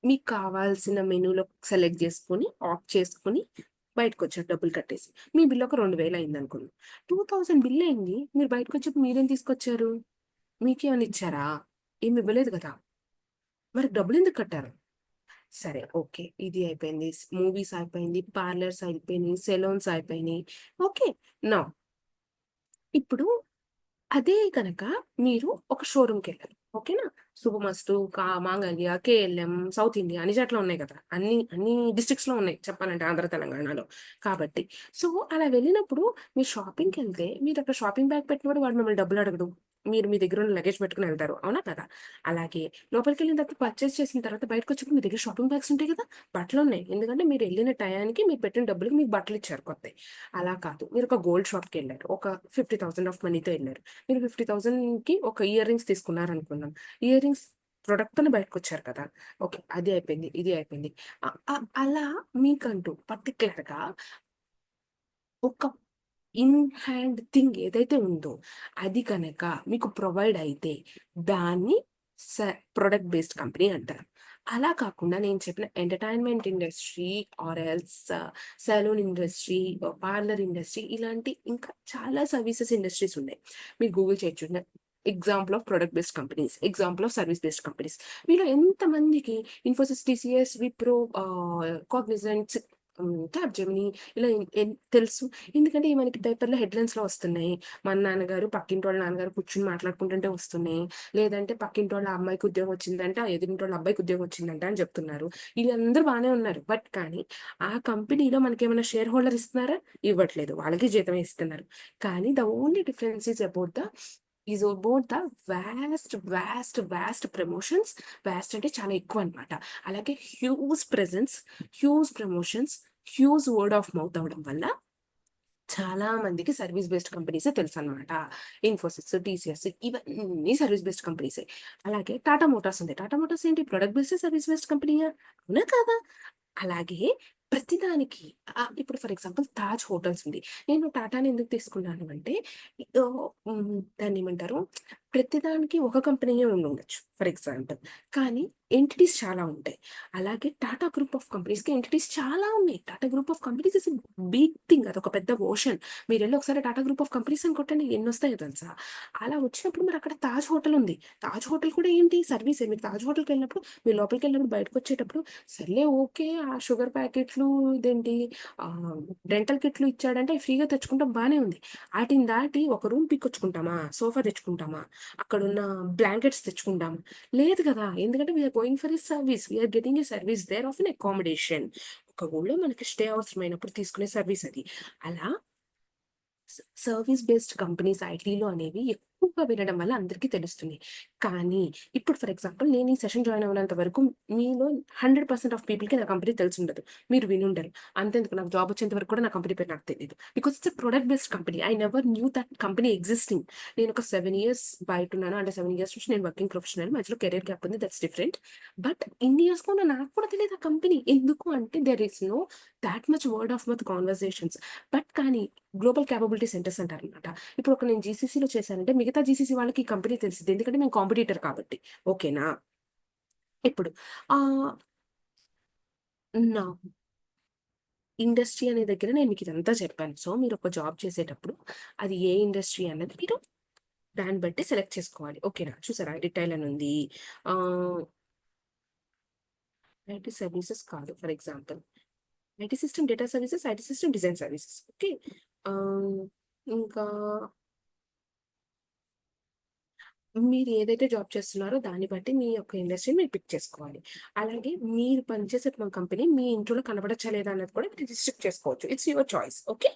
మీకు కావాల్సిన మెనూలో సెలెక్ట్ చేసుకొని, ఆప్ట్ చేసుకొని బయటకొచ్చారు డబ్బులు కట్టేసి. మీ బిల్ ఒక 2000 అయిందనుకుందాం. 2000 బిల్ అయింది. మీరు బయటకొచ్చాక మీరేం తీసుకొచ్చారు? మీకేమన్నా ఇచ్చారా? ఏమి ఇవ్వలేదు కదా! మరి డబ్బులెందుకు కట్టారు? సరే. ఓకే. ఇది అయిపోయింది. మూవీస్ అయిపోయింది. పార్లర్స్ అయిపోయినియి. సెలూన్స్ అయిపోయినియి. ఓకే. నౌ ఇప్పుడు అదే గనక మీరు ఒక షోరూమ్‌కెళ్లారు. ఓకేనా? శుభమస్తు, మాంగళ్య, కేఎల్ఎం, సౌత్ ఇండియా అన్ని చోట్ల ఉన్నాయి కదా! అన్ని డిస్ట్రిక్ట్స్‌లో ఉన్నాయి చెప్పాలంటే ఆంధ్ర, తెలంగాణలో. కాబట్టి సో, అలా వెళ్ళినప్పుడు మీరు షాపింగ్‌కెళ్తే మీరక్కడ షాపింగ్ బ్యాగ్ పెట్టినప్పుడు వాడు మిమ్మల్ని డబ్బులు అడగడు. మీరు మీ దగ్గరున్న లగేజ్ పెట్టుకొని ఎళ్తారు. అవునా కదా? అలాగే లోపలికెళ్ళిన తర్వాత పర్చేస్ చేసిన తర్వాత బయటకొచ్చాక మీ దగ్గర షాపింగ్ బ్యాగ్స్ ఉంటాయి కదా! బట్టలున్నాయి. ఎందుకంటే మీరెళ్ళిన టయానికి మీరు పెట్టిన డబ్బులకి మీకు బట్టలిచ్చారు కొత్తయి. అలా కాదు. మీరొక గోల్డ్ షాప్‌కెళ్లారు. ఒక 50,000 ఆఫ్ మనీతో ఎళ్లారు. మీరు 50,000కి ఒక ఇయర్ రింగ్స్ తీసుకున్నారనుకుందాం. ఇయర్ రింగ్స్ ప్రొడక్ట్‌తోనే బయటకొచ్చారు కదా! ఓకే. అది అయిపోయింది. ఇది అయిపోయింది. అలా మీకంటూ పర్టిక్యులర్‌గా ఒక ఇన్ హ్యాండ్ థింగ్ ఏదైతే ఉందో, అది కనక మీకు ప్రొవైడ్ అయితే దాన్ని స ప్రొడక్ట్ బేస్డ్ కంపెనీ అంటారు. అలా కాకుండా నేను చెప్పిన entertainment industry or else salon industry, parlour industry ఇలాంటి ఇంకా చాలా సర్వీసెస్ ఇండస్ట్రీస్ ఉన్నాయి. మీరు గూగుల్ చేయొచ్చు. Example of product based companies, example of service based companies. మీలో ఎంతమందికి ఇన్ఫోసిస్, టీసీఎస్, విప్రో, కాగ్నిజెంట్, క్యాప్‌జెమినీ ఇలా తెలుసు? ఎందుకంటే ఇవి మనకి పేపర్‌లో హెడ్‌లైన్స్‌లో వస్తున్నాయి. మన నాన్నగారు, పక్కింటోళ్ళ నాన్నగారు కూర్చొని మాట్లాడుకుంటుంటే వస్తున్నాయి. లేదంటే పక్కింటోళ్ళ అమ్మాయికి ఉద్యోగం వచ్చిందంట, ఎదురింటోళ్ళ అబ్బాయికి ఉద్యోగం వచ్చిందంట అని చెప్తున్నారు. వీళ్ళందరూ బానే ఉన్నారు. బట్ కానీ ఆ కంపెనీలో మనకేమైనా షేర్ హోల్డర్ ఇస్తున్నారా? ఇవ్వట్లేదు. వాళ్ళకి జీతమే ఇస్తున్నారు. కానీ the only difference is about the vast promotions. Vast అంటే చాలా ఎక్కువనమాట. అలాగే huge presence, huge promotions, huge word of mouth అవ్వడం వల్ల చాలా మందికి సర్వీస్ బేస్డ్ కంపెనీసే తెలుసనమాట. ఇన్ఫోసిస్, టీసీఎస్ ఇవన్నీ సర్వీస్ బేస్డ్ కంపెనీసే. అలాగే టాటా మోటార్స్ ఉంది. టాటా మోటార్స్ ఏంటి? ప్రొడక్ట్ బేస్డ్, సర్వీస్ బేస్డ్ కంపెనీయా? అవునా కాదా? అలాగే ప్రతిదానికి ఇప్పుడు ఫర్ ఎగ్జాంపుల్ 'తాజ్ హోటల్స్' ఉంది. నేను టాటాని ఎందుకు తీసుకున్నాను అంటే దాన్నేమంటారు? ప్రతిదానికి ఒక కంపెనీయే ఉండుండొచ్చు ఫర్ ఎగ్జాంపుల్. కానీ ఎంటిటీస్ చాలా ఉంటాయి. అలాగే టాటా గ్రూప్ ఆఫ్ కంపెనీస్‌కి ఎంటిటీస్ చాలా ఉన్నాయి. Tata group of companies is a big thing. అదొక పెద్ద ఓషన్. మీరెళ్లి ఒకసారి టాటా గ్రూప్ ఆఫ్ కంపెనీస్ అని కొట్టండి ఎన్నొస్తాయో తెలుసా? అలా వచ్చినప్పుడు మరి అక్కడ 'తాజ్ హోటల్' ఉంది. 'తాజ్ హోటల్' కూడా ఏంటి సర్వీసే. మీరు 'తాజ్ హోటల్‌కెళ్ళినప్పుడు మీరు లోపలికెళ్ళినప్పుడు బయటకొచ్చేటప్పుడు సర్లే ఓకే. ఆ షుగర్ ప్యాకెట్లు ఇదేంటి డెంటల్ కిట్లు ఇచ్చాడంటే అయి ఫ్రీగా తెచ్చుకుంటాం బానే ఉంది. ఆటిని దాటి ఒక రూమ్ పీకొచ్చుకుంటామా? సోఫా తెచ్చుకుంటామా? అక్కడున్న బ్లాంకెట్స్ తెచ్చుకుంటామా? లేదు కదా! ఎందుకంటే we're going for a service. We're getting a service there of an accommodation. ఒక ఊళ్ళో మనకి స్టే అవసరమైనప్పుడు తీసుకునే సర్వీస్ అది. అలా సర్వీస్ బేస్డ్ కంపెనీస్ ఐటీలో అనేవి ఎక్కువగా వినడం వల్ల అందరికీ తెలుస్తుంది. కానీ ఇప్పుడు ఫర్ ఎగ్జాంపుల్ నేను ఈ సెషన్ జాయిన్ అవ్వనంత వరకు మీలో 100% ఆఫ్ పీపుల్‌కి నా కంపెనీ తెలిసుండదు. మీరు వినుండరు. అంతెందుకు నాకు జాబ్ వచ్చేంత వరకు కూడా నా కంపెనీ పేరు నాకు తెలీదు. Because it's a product based company. I never knew that company existing. నేను ఒక 7 ఇయర్స్ బయటున్నాను. అంటే 7 ఇయర్స్ నుంచి నేను వర్కింగ్ ప్రొఫెషనల్. మధ్యలో కెరియర్ గ్యాప్ ఉంది. That's different. బట్ ఇన్ని ఇయర్స్ కూడా నాకు కూడా తెలీదు ఆ కంపెనీ. ఎందుకు అంటే there is no thought much word of mouth conversations. But కానీ గ్లోబల్ క్యాపబిలిటీ సెంటర్స్ అంటారనమాట. ఇప్పుడు నేను జీసీసీలో చేశానంటే మిగతా జీసీసీ వాళ్ళకి ఈ కంపెనీ తెలిసిద్ది. ఎందుకంటే మేము కాంపిటీటర్ కాబట్టి. ఓకేనా? ఇప్పుడు ఆహ్, నా ఇండస్ట్రీ అనే దగ్గర నేను మీకు ఇదంతా చెప్పాను. సో, మీరు ఒక జాబ్ చేసేటప్పుడు అది ఏ ఇండస్ట్రీ అన్నది మీరు దాన్ని బట్టి సెలెక్ట్ చేసుకోవాలి. ఓకేనా? చూసారా రిటైల్ అని ఉంది. ఆహ్, ఐటీ సర్వీసెస్ కాదు for example. IT system data services, IT system design services. Okay. ఆహ్, ఇంకా మీరు ఏదైతే జాబ్ చేస్తున్నారో దాన్ని బట్టి మీ యొక్క ఇండస్ట్రీని మీరు పిక్ చేసుకోవాలి. అలాగే మీరు పనిచేసే కంపెనీ మీ ఇంట్లో కనపడచ్చా లేదా అన్నది కూడా మీరు రిస్ట్రిక్ట్ చేసుకోవచ్చు. It's your choice. Okay.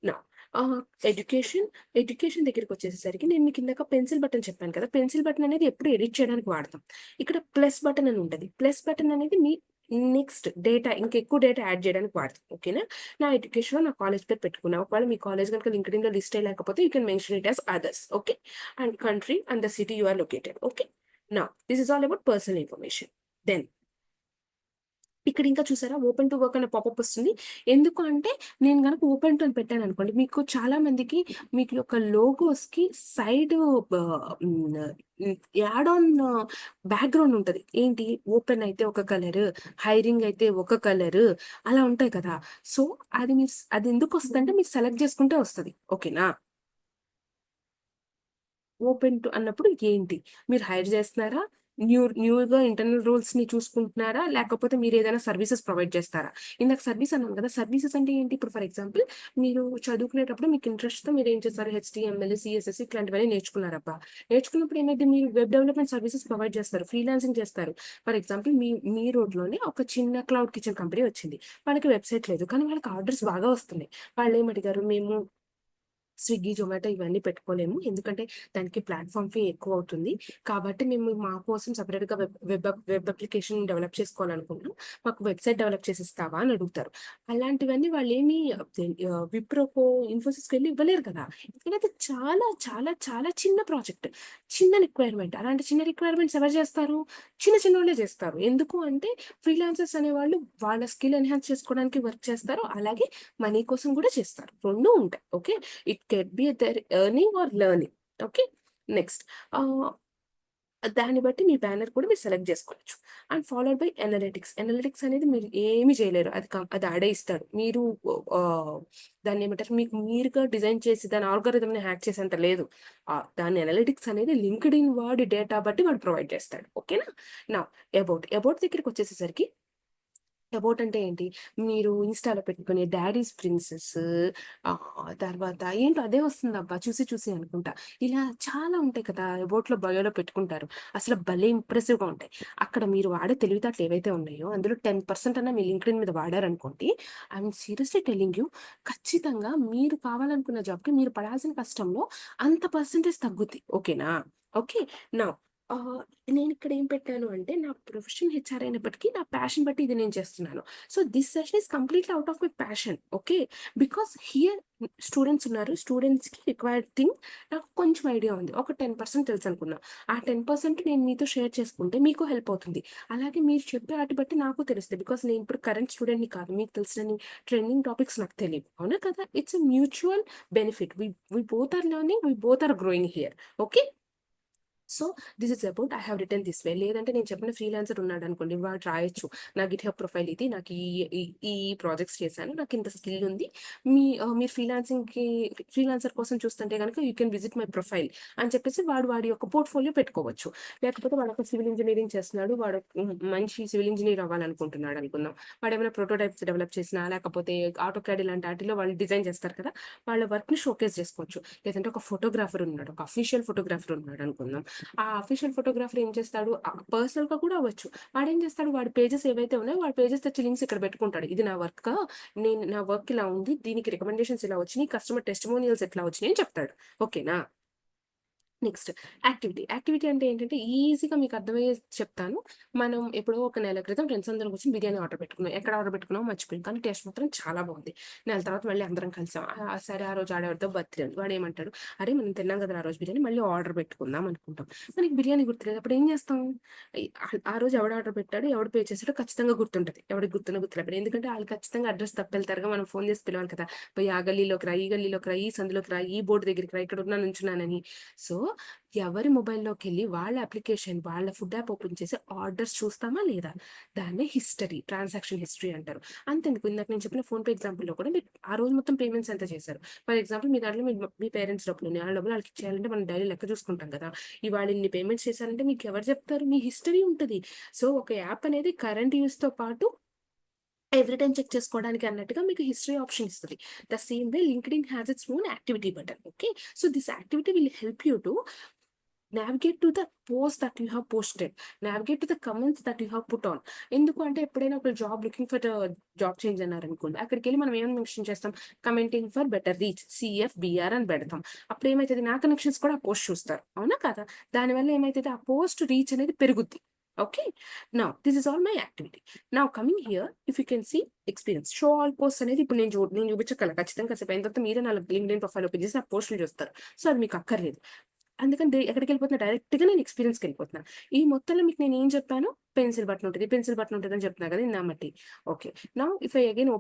Now ఆహ్, ఎడ్యుకేషన్, ఎడ్యుకేషన్ దగ్గరికొచ్చేసేసరికి నేను మీకు ఇందాక పెన్సిల్ బటన్ చెప్పాను కదా! పెన్సిల్ బటన్ అనేది ఎప్పుడు ఎడిట్ చేయడానికి వాడతాం. ఇక్కడ ప్లస్ బటన్ అని ఉంటది. ప్లస్ బటన్ అనేది మీ నెక్స్ట్ డేటా ఇంకెక్కువ డేటా యాడ్ చేయడానికి వాడతాం. ఓకేనా? నా ఎడ్యుకేషన్‌లో నా కాలేజ్ పేరు పెట్టుకున్నా. ఒకవేళ మీ కాలేజ్ గనుక లింక్డ్ఇన్‌లో లిస్ట్ అయ్యలేకపోతే you can mention it as others. Okay. And country and the city you are located. Okay. Now, this is all about personal information. Then, ఇక్కడ ఇంకా చూసారా ఓపెన్ టు వర్క్ అనే పాపప్ వస్తుంది. ఎందుకు అంటే నేను గనక ఓపెన్ టు అని పెట్టాననుకోండి, మీకు చాలా మందికి మీకు యొక్క లోగోస్‌కి సైడు బ యాడ్ ఆన్ బ్యాక్‌గ్రౌండ్ ఉంటది. ఏంటి ఓపెన్ అయితే ఒక కలరు, హైరింగ్ అయితే ఒక కలరు అలా ఉంటాయి కదా! సో, అది మీరు అది ఎందుకొస్తదంటే మీరు సెలెక్ట్ చేసుకుంటే వస్తది. ఓకేనా? ఓపెన్ టు అన్నప్పుడు ఏంటి? మీరు హైర్ చేస్తున్నారా? న్యూగా ఇంటర్నల్ రూల్స్‌ని చూసుకుంటున్నారా? లేకపోతే మీరేదైనా సర్వీసెస్ ప్రొవైడ్ చేస్తారా? ఇందాక సర్వీస్ అన్నాను కదా! సర్వీసెస్ అంటే ఏంటి? ఇప్పుడు ఫర్ ఎగ్జాంపుల్ మీరు చదువుకునేటప్పుడు మీకు ఇంట్రెస్ట్‌తో మీరేం చేస్తారు? హెచ్‌టీఎంఎల్, సీఎస్ఎస్ ఇట్లాంటివన్నీ నేర్చుకున్నారబ్బా! నేర్చుకున్నప్పుడు ఏమైద్ది మీరు వెబ్ డెవలప్‌మెంట్ సర్వీసెస్ ప్రొవైడ్ చేస్తారు. ఫ్రీలాన్సింగ్ చేస్తారు. ఫర్ ఎగ్జాంపుల్ మీ రోడ్‌లోనే ఒక చిన్న క్లౌడ్ కిచెన్ కంపెనీ వచ్చింది. వాళ్ళకి వెబ్‌సైట్ లేదు. కానీ వాళ్ళకి ఆర్డర్స్ బాగా వస్తున్నాయి. వాళ్ళేమడిగారు? మేము స్విగ్గీ, జొమాటో ఇవన్నీ పెట్టుకోలేము. ఎందుకంటే దానికి ప్లాట్‌ఫార్మ్ ఫీ ఎక్కువవుతుంది. కాబట్టి మేము మా కోసం సెపరేట్‌గా వెబ్ అప్లికేషన్ డెవలప్ చేసుకోవాలనుకుంటున్నాం. మాకు వెబ్‌సైట్ డెవలప్ చేసిస్తావా అని అడుగుతారు. అలాంటివన్నీ వాళ్ళేమి విప్రోకో, ఇన్ఫోసిస్‌కి వెళ్లి ఇవ్వలేరు కదా! ఎందుకంటే అది చాలా, చాలా, చాలా చిన్న ప్రాజెక్ట్. చిన్న రిక్వైర్మెంట్. అలాంటి చిన్న రిక్వైర్మెంట్స్ ఎవరు చేస్తారు? చిన్న చిన్నోళ్ళే చేస్తారు. ఎందుకు అంటే ఫ్రీలాన్సర్స్ అనేవాళ్ళు వాళ్ళ స్కిల్ ఎన్హాన్స్ చేసుకోవడానికి వర్క్ చేస్తారు. అలాగే మనీ కోసం కూడా చేస్తారు. 2 ఉంటాయి. Okay. It can be there earning or learning. Okay. Next ah, దాన్ని బట్టి మీ బ్యానర్ కూడా మీరు సెలెక్ట్ జేసుకోవచ్చు. And followed by analytics. Analytics అనేది మీరు ఏమి చేయలేరు. అది ఆడే ఇస్తాడు. మీరు ఆహ్, దాన్నేమంటారు మీకు మీరుగా డిజైన్ చేసి దాని ఆల్గోరిథంని హ్యాక్ చేసేంత లేదు. దాని అనలిటిక్స్ అనేది లింక్డ్ఇన్ వాడి డేటా బట్టి వాడు ప్రొవైడ్ చేస్తాడు. ఓకేనా? నౌ అబౌట్ దగ్గరికొచ్చేసేసరికి అబౌట్ అంటే ఏంటి? మీరు ఇన్‌స్టాలో పెట్టుకునే 'డాడీస్ ప్రిన్సెస్' తర్వాత ఏంటో అదే వస్తుందబ్బా! చూసి చూసి అనుకుంటా. ఇలా చాలా ఉంటాయి కదా! అబౌట్‌లో, బయోలో పెట్టుకుంటారు. అసలు భలే ఇంప్రెసివ్‌గా ఉంటాయి. అక్కడ మీరు వాడే తెలివితేటలు ఏవైతే ఉన్నాయో అందులో 10% అన్నా మీ లింక్డ్ఇన్ మీద వాడారనుకోండి, ఐయామ్ సీరియస్లీ టెల్లింగ్ యూ ఖచ్చితంగా మీరు కావాలనుకున్న జాబ్‌కి మీరు పడాల్సిన కష్టంలో అంత పర్సెంటేజ్ తగ్గుద్ది. ఓకేనా? ఓకే. నౌ ఆహ్, నేనిక్కడ ఏం పెట్టాను అంటే, నా ప్రొఫెషన్ హెచ్ఆర్ అయినప్పటికీ, నా ప్యాషన్ బట్టి ఇది నేను చేస్తున్నాను. So, this session is completely out of my passion. Okay. Because here students ఉన్నారు. స్టూడెంట్స్‌కి రిక్వైర్డ్ థింగ్ నాకు కొంచెం ఐడియా ఉంది. ఒక 10% తెలుసనుకుందాం. ఆ 10% నేను మీతో షేర్ చేసుకుంటే మీకు హెల్ప్ అవుతుంది. అలాగే మీరు చెప్పే ఆటి బట్టి నాకు తెలుస్తది. బికాస్ నేను ఇప్పుడు కరెంట్ స్టూడెంట్‌ని కాదు. మీకు తెలిసినన్ని ట్రెండింగ్ టాపిక్స్ నాకు తెలీవు. అవునా కదా! It's a mutual benefit. We both are learning. We both are growing here. Okay. So, this is about I have written this way. లేదంటే నేను చెప్పిన ఫ్రీలాన్సర్ ఉన్నాడనుకోండి, వాడు రాయొచ్చు. నా గిట్‌హబ్ ప్రొఫైల్ ఇది. నాకు ఈ ఈ ప్రాజెక్ట్స్ చేశాను. నాకింత స్కిల్ ఉంది. మీరు ఫ్రీలాన్సర్ కోసం చూస్తుంటే గనక you can visit my profile అని చెప్పేసి వాడి యొక్క పోర్ట్‌ఫోలియో పెట్టుకోవచ్చు. లేకపోతే వాడొక సివిల్ ఇంజినీరింగ్ చేస్తున్నాడు. వాడు మంచి సివిల్ ఇంజినీర్ అవ్వాలనుకుంటున్నాడు అనుకుందాం. వాడేమైనా ప్రోటోటైప్స్ డెవలప్ చేసినా, లేకపోతే ఆటోకాడ్ ఇలాంటి ఆటిల్లో వాళ్ళు డిజైన్ చేస్తారు కదా! వాళ్ళ వర్క్‌ని షోకేస్ చేసుకోవచ్చు. లేదంటే ఒక ఫోటోగ్రాఫర్ ఉన్నాడు. ఒక అఫీషియల్ ఫోటోగ్రాఫర్ ఉన్నాడనుకుందాం. ఆ అఫీషియల్ ఫోటోగ్రాఫర్ ఏం చేస్తాడు? పర్సనల్‌గా కూడా అవ్వచ్చు. వాడేం చేస్తాడు? వాడి పేజెస్ ఏవైతే ఉన్నాయో, వాడి పేజెస్ తెచ్చి లింక్స్ ఇక్కడ పెట్టుకుంటాడు. ఇది నా వర్క్. నా వర్క్ ఇలా ఉంది. దీనికి రికమెండేషన్స్ ఇలా వచ్చినియి. కస్టమర్ టెస్టిమోనియల్స్ ఎట్లా వచ్చినియి అని చెప్తాడు. ఓకేనా? Next activity. యాక్టివిటీ అంటే ఏంటంటే ఈజీగా మీకు అర్థమయ్యేది చెప్తాను. మనం ఎప్పుడో ఒక నెల క్రితం ఫ్రెండ్స్ అందరం కూర్చొని బిర్యానీ ఆర్డర్ పెట్టుకున్నాం. ఎక్కడ ఆర్డర్ పెట్టుకున్నామో మర్చిపోయాం. కానీ టేస్ట్ మాత్రం చాలా బాగుంది. నెల తర్వాత మళ్ళీ అందరం కలిసాం. సరే ఆ రోజు ఆడెవరిదో బర్త్‌డే ఉంది. వాడేమంటాడు, "అరే! మనం తిన్నాం కదరా ఆ రోజు బిర్యానీ మళ్ళీ ఆర్డర్ పెట్టుకుందాం" అనుకుంటాం. మనకి బిర్యానీ గుర్తులేదు. అప్పుడు ఏం చేస్తాం? ఆ రోజు ఎవడు ఆర్డర్ పెట్టాడో, ఎవడు పే చేసాడో ఖచ్చితంగా గుర్తుంటది. ఎవడికి గుర్తున్నా గుర్తులేకపోయినా. ఎందుకంటే ఆళ్ళు ఖచ్చితంగా అడ్రెస్ తప్పెళ్తారుగా. మనం ఫోన్ చేసి పిలవాలి కదా! "పోయి ఆ గల్లీలోకి రా, ఈ గల్లీలోకి రా, ఈ సందులోకి రా, ఈ బోర్డ్ దగ్గరికి రా, ఇక్కడ నుంచున్నానని." సో ఎవరి మొబైల్‌లోకెళ్ళి వాళ్ళ అప్లికేషన్, వాళ్ళ ఫుడ్ యాప్ ఓపెన్ చేసి ఆర్డర్స్ చూస్తామా లేదా? దాన్నే హిస్టరీ, ట్రాన్సాక్షన్ హిస్టరీ అంటారు. అంతెందుకు ఇందాక నేను చెప్పిన ఫోన్‌పే ఎగ్జాంపుల్‌లో కూడా మీరు ఆ రోజు మొత్తం పేమెంట్స్ ఎంత చేశారు? ఫర్ ఎగ్జాంపుల్ మీ దాంట్లో మీ పేరెంట్స్ డబ్బులున్నాయి. ఆ డబ్బులు ఆళ్ళకిచ్చేయాలంటే మనం డైలీ లెక్క చూసుకుంటాం కదా! ఇవాళ ఇన్ని పేమెంట్స్ చేశారంటే మీకెవరు చెప్తారు? మీ హిస్టరీ ఉంటది. సో, ఒక యాప్ అనేది కరెంట్ యూజ్‌తో పాటు ఎవ్రీ టైమ్ చెక్ చేసుకోవడానికి అన్నట్టుగా మీకు హిస్టరీ ఆప్షన్ ఇస్తది. The same way LinkedIn has its own activity button. Okay. So, this activity will help you to navigate to the post that you have posted. Navigate to the comments that you have put on. ఎందుకు అంటే ఎప్పుడైనా ఒక job looking for job change అన్నారనుకోండి. అక్కడికెళ్ళి మనం ఏమని mention చేస్తాం? Commenting for better reach సీఎఫ్‌బీఆర్ అని పెడతాం. అప్పుడు ఏమైతది? నా కనెక్షన్స్ కూడా ఆ పోస్ట్ చూస్తారు. అవునా కాదా? దానివల్ల ఏమైతది? ఆ పోస్ట్ రీచ్ అనేది పెరుగుద్ది. Okay. Now this is all my activity. Now coming here if you can see experience. Show all post అనేది ఇప్పుడు నేను చూపించగలను. ఖచ్చితంగా కాసేపు అయిన తర్వాత మీరే నా లింక్డ్ఇన్ ప్రొఫైల్ ఓపెన్ చేసి ఆ పోస్టులు చూస్తారు. సో, అది మీకు అక్కర్లేదు. అందుకని ఎక్కడికెళ్ళిపోతున్నా డైరెక్ట్‌గా నేను ఎక్స్‌పీరియన్స్‌కెళ్ళిపోతున్నా. ఈ మొత్తంలో మీకు నేనేం చెప్పాను? పెన్సిల్ బటన్ ఉంటుంది, పెన్సిల్ బటన్ ఉంటుంది అని చెప్తున్నా కదా ఇందామట్టి. Okay, now if I again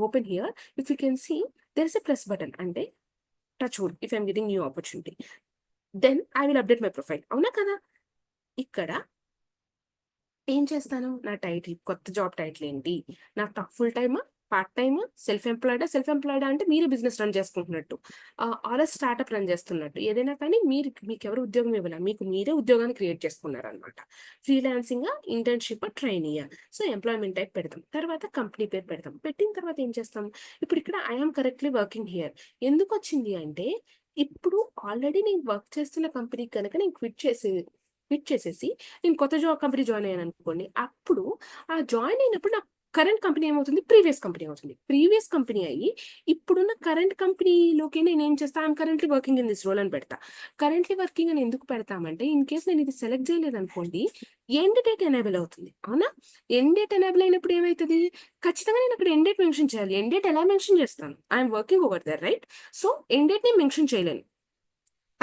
open here, if you can see there is a plus button, అంటే touch wood if I'm getting new opportunity, then I will update my profile. అవునా కదా? ఇక్కడ ఏం చేస్తాను, నా టైటిల్, కొత్త జాబ్ టైటిల్ ఏంటి, నా ఫుల్ టైమా, పార్ట్ టైమా, సెల్ఫ్ ఎంప్లాయిడా అంటే మీరే బిజినెస్ రన్ చేసుకుంటున్నట్టు, ఆర్ స్టార్ట్అప్ రన్ చేస్తున్నట్టు, ఏదైనా కానీ మీకు ఎవరు ఉద్యోగం ఇవ్వాల, మీకు మీరే ఉద్యోగాన్ని క్రియేట్ చేసుకున్నారు అనమాట. Freelancing, internship, training. So employment type పెడతాం, తర్వాత కంపెనీ పేరు పెడతాం. పెట్టిన తర్వాత ఏం చేస్తాం, ఇప్పుడు ఇక్కడ ఐఎమ్ కరెక్ట్లీ వర్కింగ్ హియర్ ఎందుకు వచ్చింది అంటే, ఇప్పుడు ఆల్రెడీ నేను వర్క్ చేస్తున్న కంపెనీ కనుక నేను క్విట్ చేసేసి నేను కొత్త జాబ్ కంపెనీ జాయిన్ అయ్యాను అనుకోండి, అప్పుడు ఆ జాయిన్ అయినప్పుడు నా కరెంట్ కంపెనీ ఏమవుతుంది, ప్రీవియస్ కంపెనీ అవుతుంది. ప్రీవియస్ కంపెనీ అయ్యి ఇప్పుడున్న కరెంట్ కంపెనీలోకి నేను ఏం చేస్తా, I'm currently working in this role అని పెడతా. కరెంట్లీ వర్కింగ్ అని ఎందుకు పెడతామంటే, ఇన్ కేస్ నేను ఇది సెలెక్ట్ చేయలేదు అనుకోండి, ఎండ్ డేట్ ఎనేబుల్ అవుతుంది. అవునా? ఎండ్ డేట్ ఎనేబుల్ అయినప్పుడు ఏమవుతుంది, ఖచ్చితంగా నేను అక్కడ ఎండ్ డేట్ మెన్షన్ చేయాలి. ఎండ్ డేట్ ఎలా మెన్షన్ చేస్తాను, I'm working over there, right? So end date నేను మెన్షన్ చేయలేను.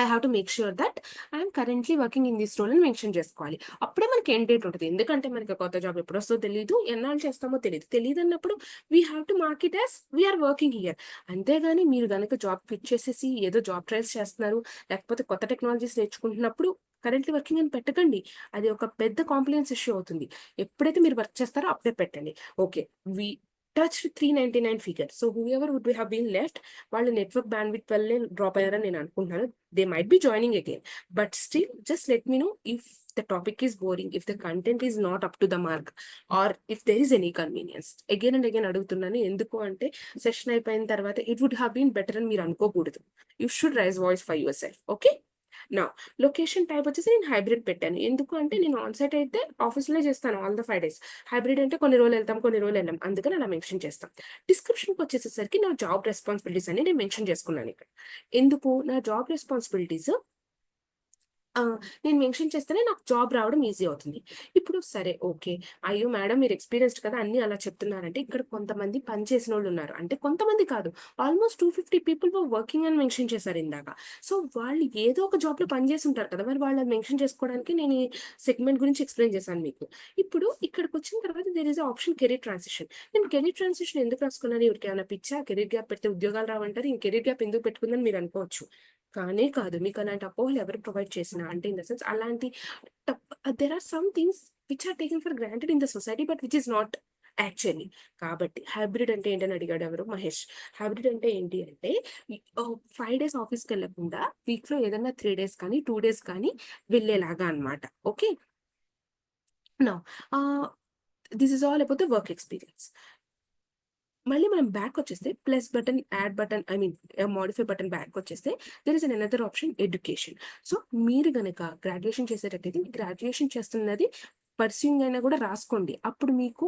I have to make sure that I'm currently working in this role అని మెన్షన్ చేసుకోవాలి. అప్పుడే మనకి ఎండ్ డేట్ ఉంటుంది. ఎందుకంటే మనకి కొత్త జాబ్ ఎప్పుడు వస్తుందో తెలియదు, ఎన్నాళ్ళు చేస్తామో తెలియదు అన్నప్పుడు we have to mark it as we're working here. అంతేగాని మీరు కనుక జాబ్ క్విట్ చేసేసి ఏదో జాబ్ ట్రయల్స్ చేస్తున్నారు, లేకపోతే కొత్త టెక్నాలజీస్ నేర్చుకుంటున్నప్పుడు కరెంట్లీ వర్కింగ్ అని పెట్టకండి. అది ఒక పెద్ద కాంప్లైన్స్ ఇష్యూ అవుతుంది. ఎప్పుడైతే మీరు వర్క్ చేస్తారో అప్పుడే పెట్టండి. Okay, we touch 399 figure. So whoever would have been left, వాళ్ళు నెట్వర్క్ బ్యాండ్విడ్త్ వల్లే డ్రాప్ అయ్యారని నేను అనుకుంటున్నాను. They might be joining again, but still just let me know if the topic is boring, if the content is not up to the mark, or if there is any convenience. Again and again అడుగుతున్నాను, ఎందుకు అంటే session అయిపోయిన తర్వాత it would have been better అని మీరు అనుకోకూడదు. You should raise voice for yourself. Okay, నా location type వచ్చేసి నేను హైబ్రిడ్ పెట్టాను. ఎందుకు అంటే నేను ఆన్ సైట్ అయితే ఆఫీస్లో చేస్తాను ఆల్ ద 5 days. హైబ్రిడ్ అంటే కొన్ని రోజులు వెళ్తాం, కొన్ని రోజులు వెళ్ళాం, అందుకని అలా మెన్షన్ చేస్తాం. డిస్క్రిప్షన్కి వచ్చేసరికి నా జాబ్ రెస్పాన్సిబిలిటీస్ అని నేను మెన్షన్ చేసుకున్నాను ఇక్కడ. ఎందుకు, నా జాబ్ రెస్పాన్సిబిలిటీస్ నేను మెన్షన్ చేస్తేనే నాకు జాబ్ రావడం ఈజీ అవుతుంది. ఇప్పుడు సరే, ఓకే, అయ్యో మేడం మీరు ఎక్స్పీరియన్స్డ్ కదా అన్ని అలా చెప్తున్నారంటే, ఇక్కడ కొంతమంది పని చేసిన వాళ్ళు ఉన్నారు, అంటే కొంతమంది కాదు, ఆల్మోస్ట్ 250 పీపుల్ వర్కింగ్ అని మెన్షన్ చేశారు ఇందాక. సో వాళ్ళు ఏదో ఒక జాబ్ లో పని చేసి ఉంటారు కదా, మరి వాళ్ళని మెన్షన్ చేసుకోవడానికి నేను ఈ సెగ్మెంట్ గురించి ఎక్స్ప్లెయిన్ చేశాను మీకు. ఇప్పుడు ఇక్కడికి వచ్చిన తర్వాత there is option career transition. నేను కెరీర్ ట్రాన్సిషన్ ఎందుకు రాసుకున్నాను, ఎవరికి ఏమైనా పిచ్చా, కెరీర్ గ్యాప్ పెడితే ఉద్యోగాలు రావంటారు, ఈ కెరీర్ గ్యాప్ ఎందుకు పెట్టుకుందని మీరు అనుకోవచ్చు. కానే కాదు, మీకు అలాంటి అపోహలు ఎవరు ప్రొవైడ్ చేసినా, అంటే ఇన్ ద సెన్స్ అలాంటి there are some things which are taken for granted in the society, but which is not actually. కాబట్టి హైబ్రిడ్ అంటే ఏంటని అడిగాడు ఎవరు, మహేష్. హైబ్రిడ్ అంటే ఏంటి అంటే 5 days ఆఫీస్కి వెళ్ళకుండా వీక్లో ఏదైనా 3 days కానీ 2 days కానీ వెళ్ళేలాగా అనమాట. Okay, now this is all about the work experience. మళ్ళీ మనం బ్యాక్ వచ్చేస్తే plus button, add button, I mean modify button back వచ్చేస్తే there is another option, education. So మీరు గనక గ్రాడ్యుయేషన్ చేసేటట్టయితే గ్రాడ్యుయేషన్ చేస్తున్నది పర్సూయింగ్ అయినా కూడా రాసుకోండి. అప్పుడు మీకు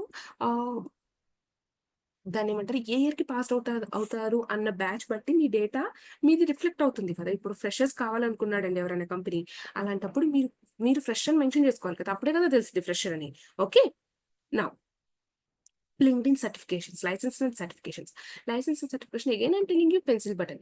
దాన్ని ఏమంటారు, ఏ ఇయర్కి పాస్ అవుతారు అన్న బ్యాచ్ బట్టి మీ డేటా మీది రిఫ్లెక్ట్ అవుతుంది కదా. ఇప్పుడు ఫ్రెషర్స్ కావాలనుకున్నాడండి ఎవరైనా కంపెనీ, అలాంటప్పుడు మీరు ఫ్రెష్ అని మెన్షన్ చేసుకోవాలి కదా, అప్పుడే కదా తెలిసింది ఫ్రెషర్ అని. ఓకే, నా LinkedIn certifications, licenses and certifications. License and certification, again I'm telling you, pencil button.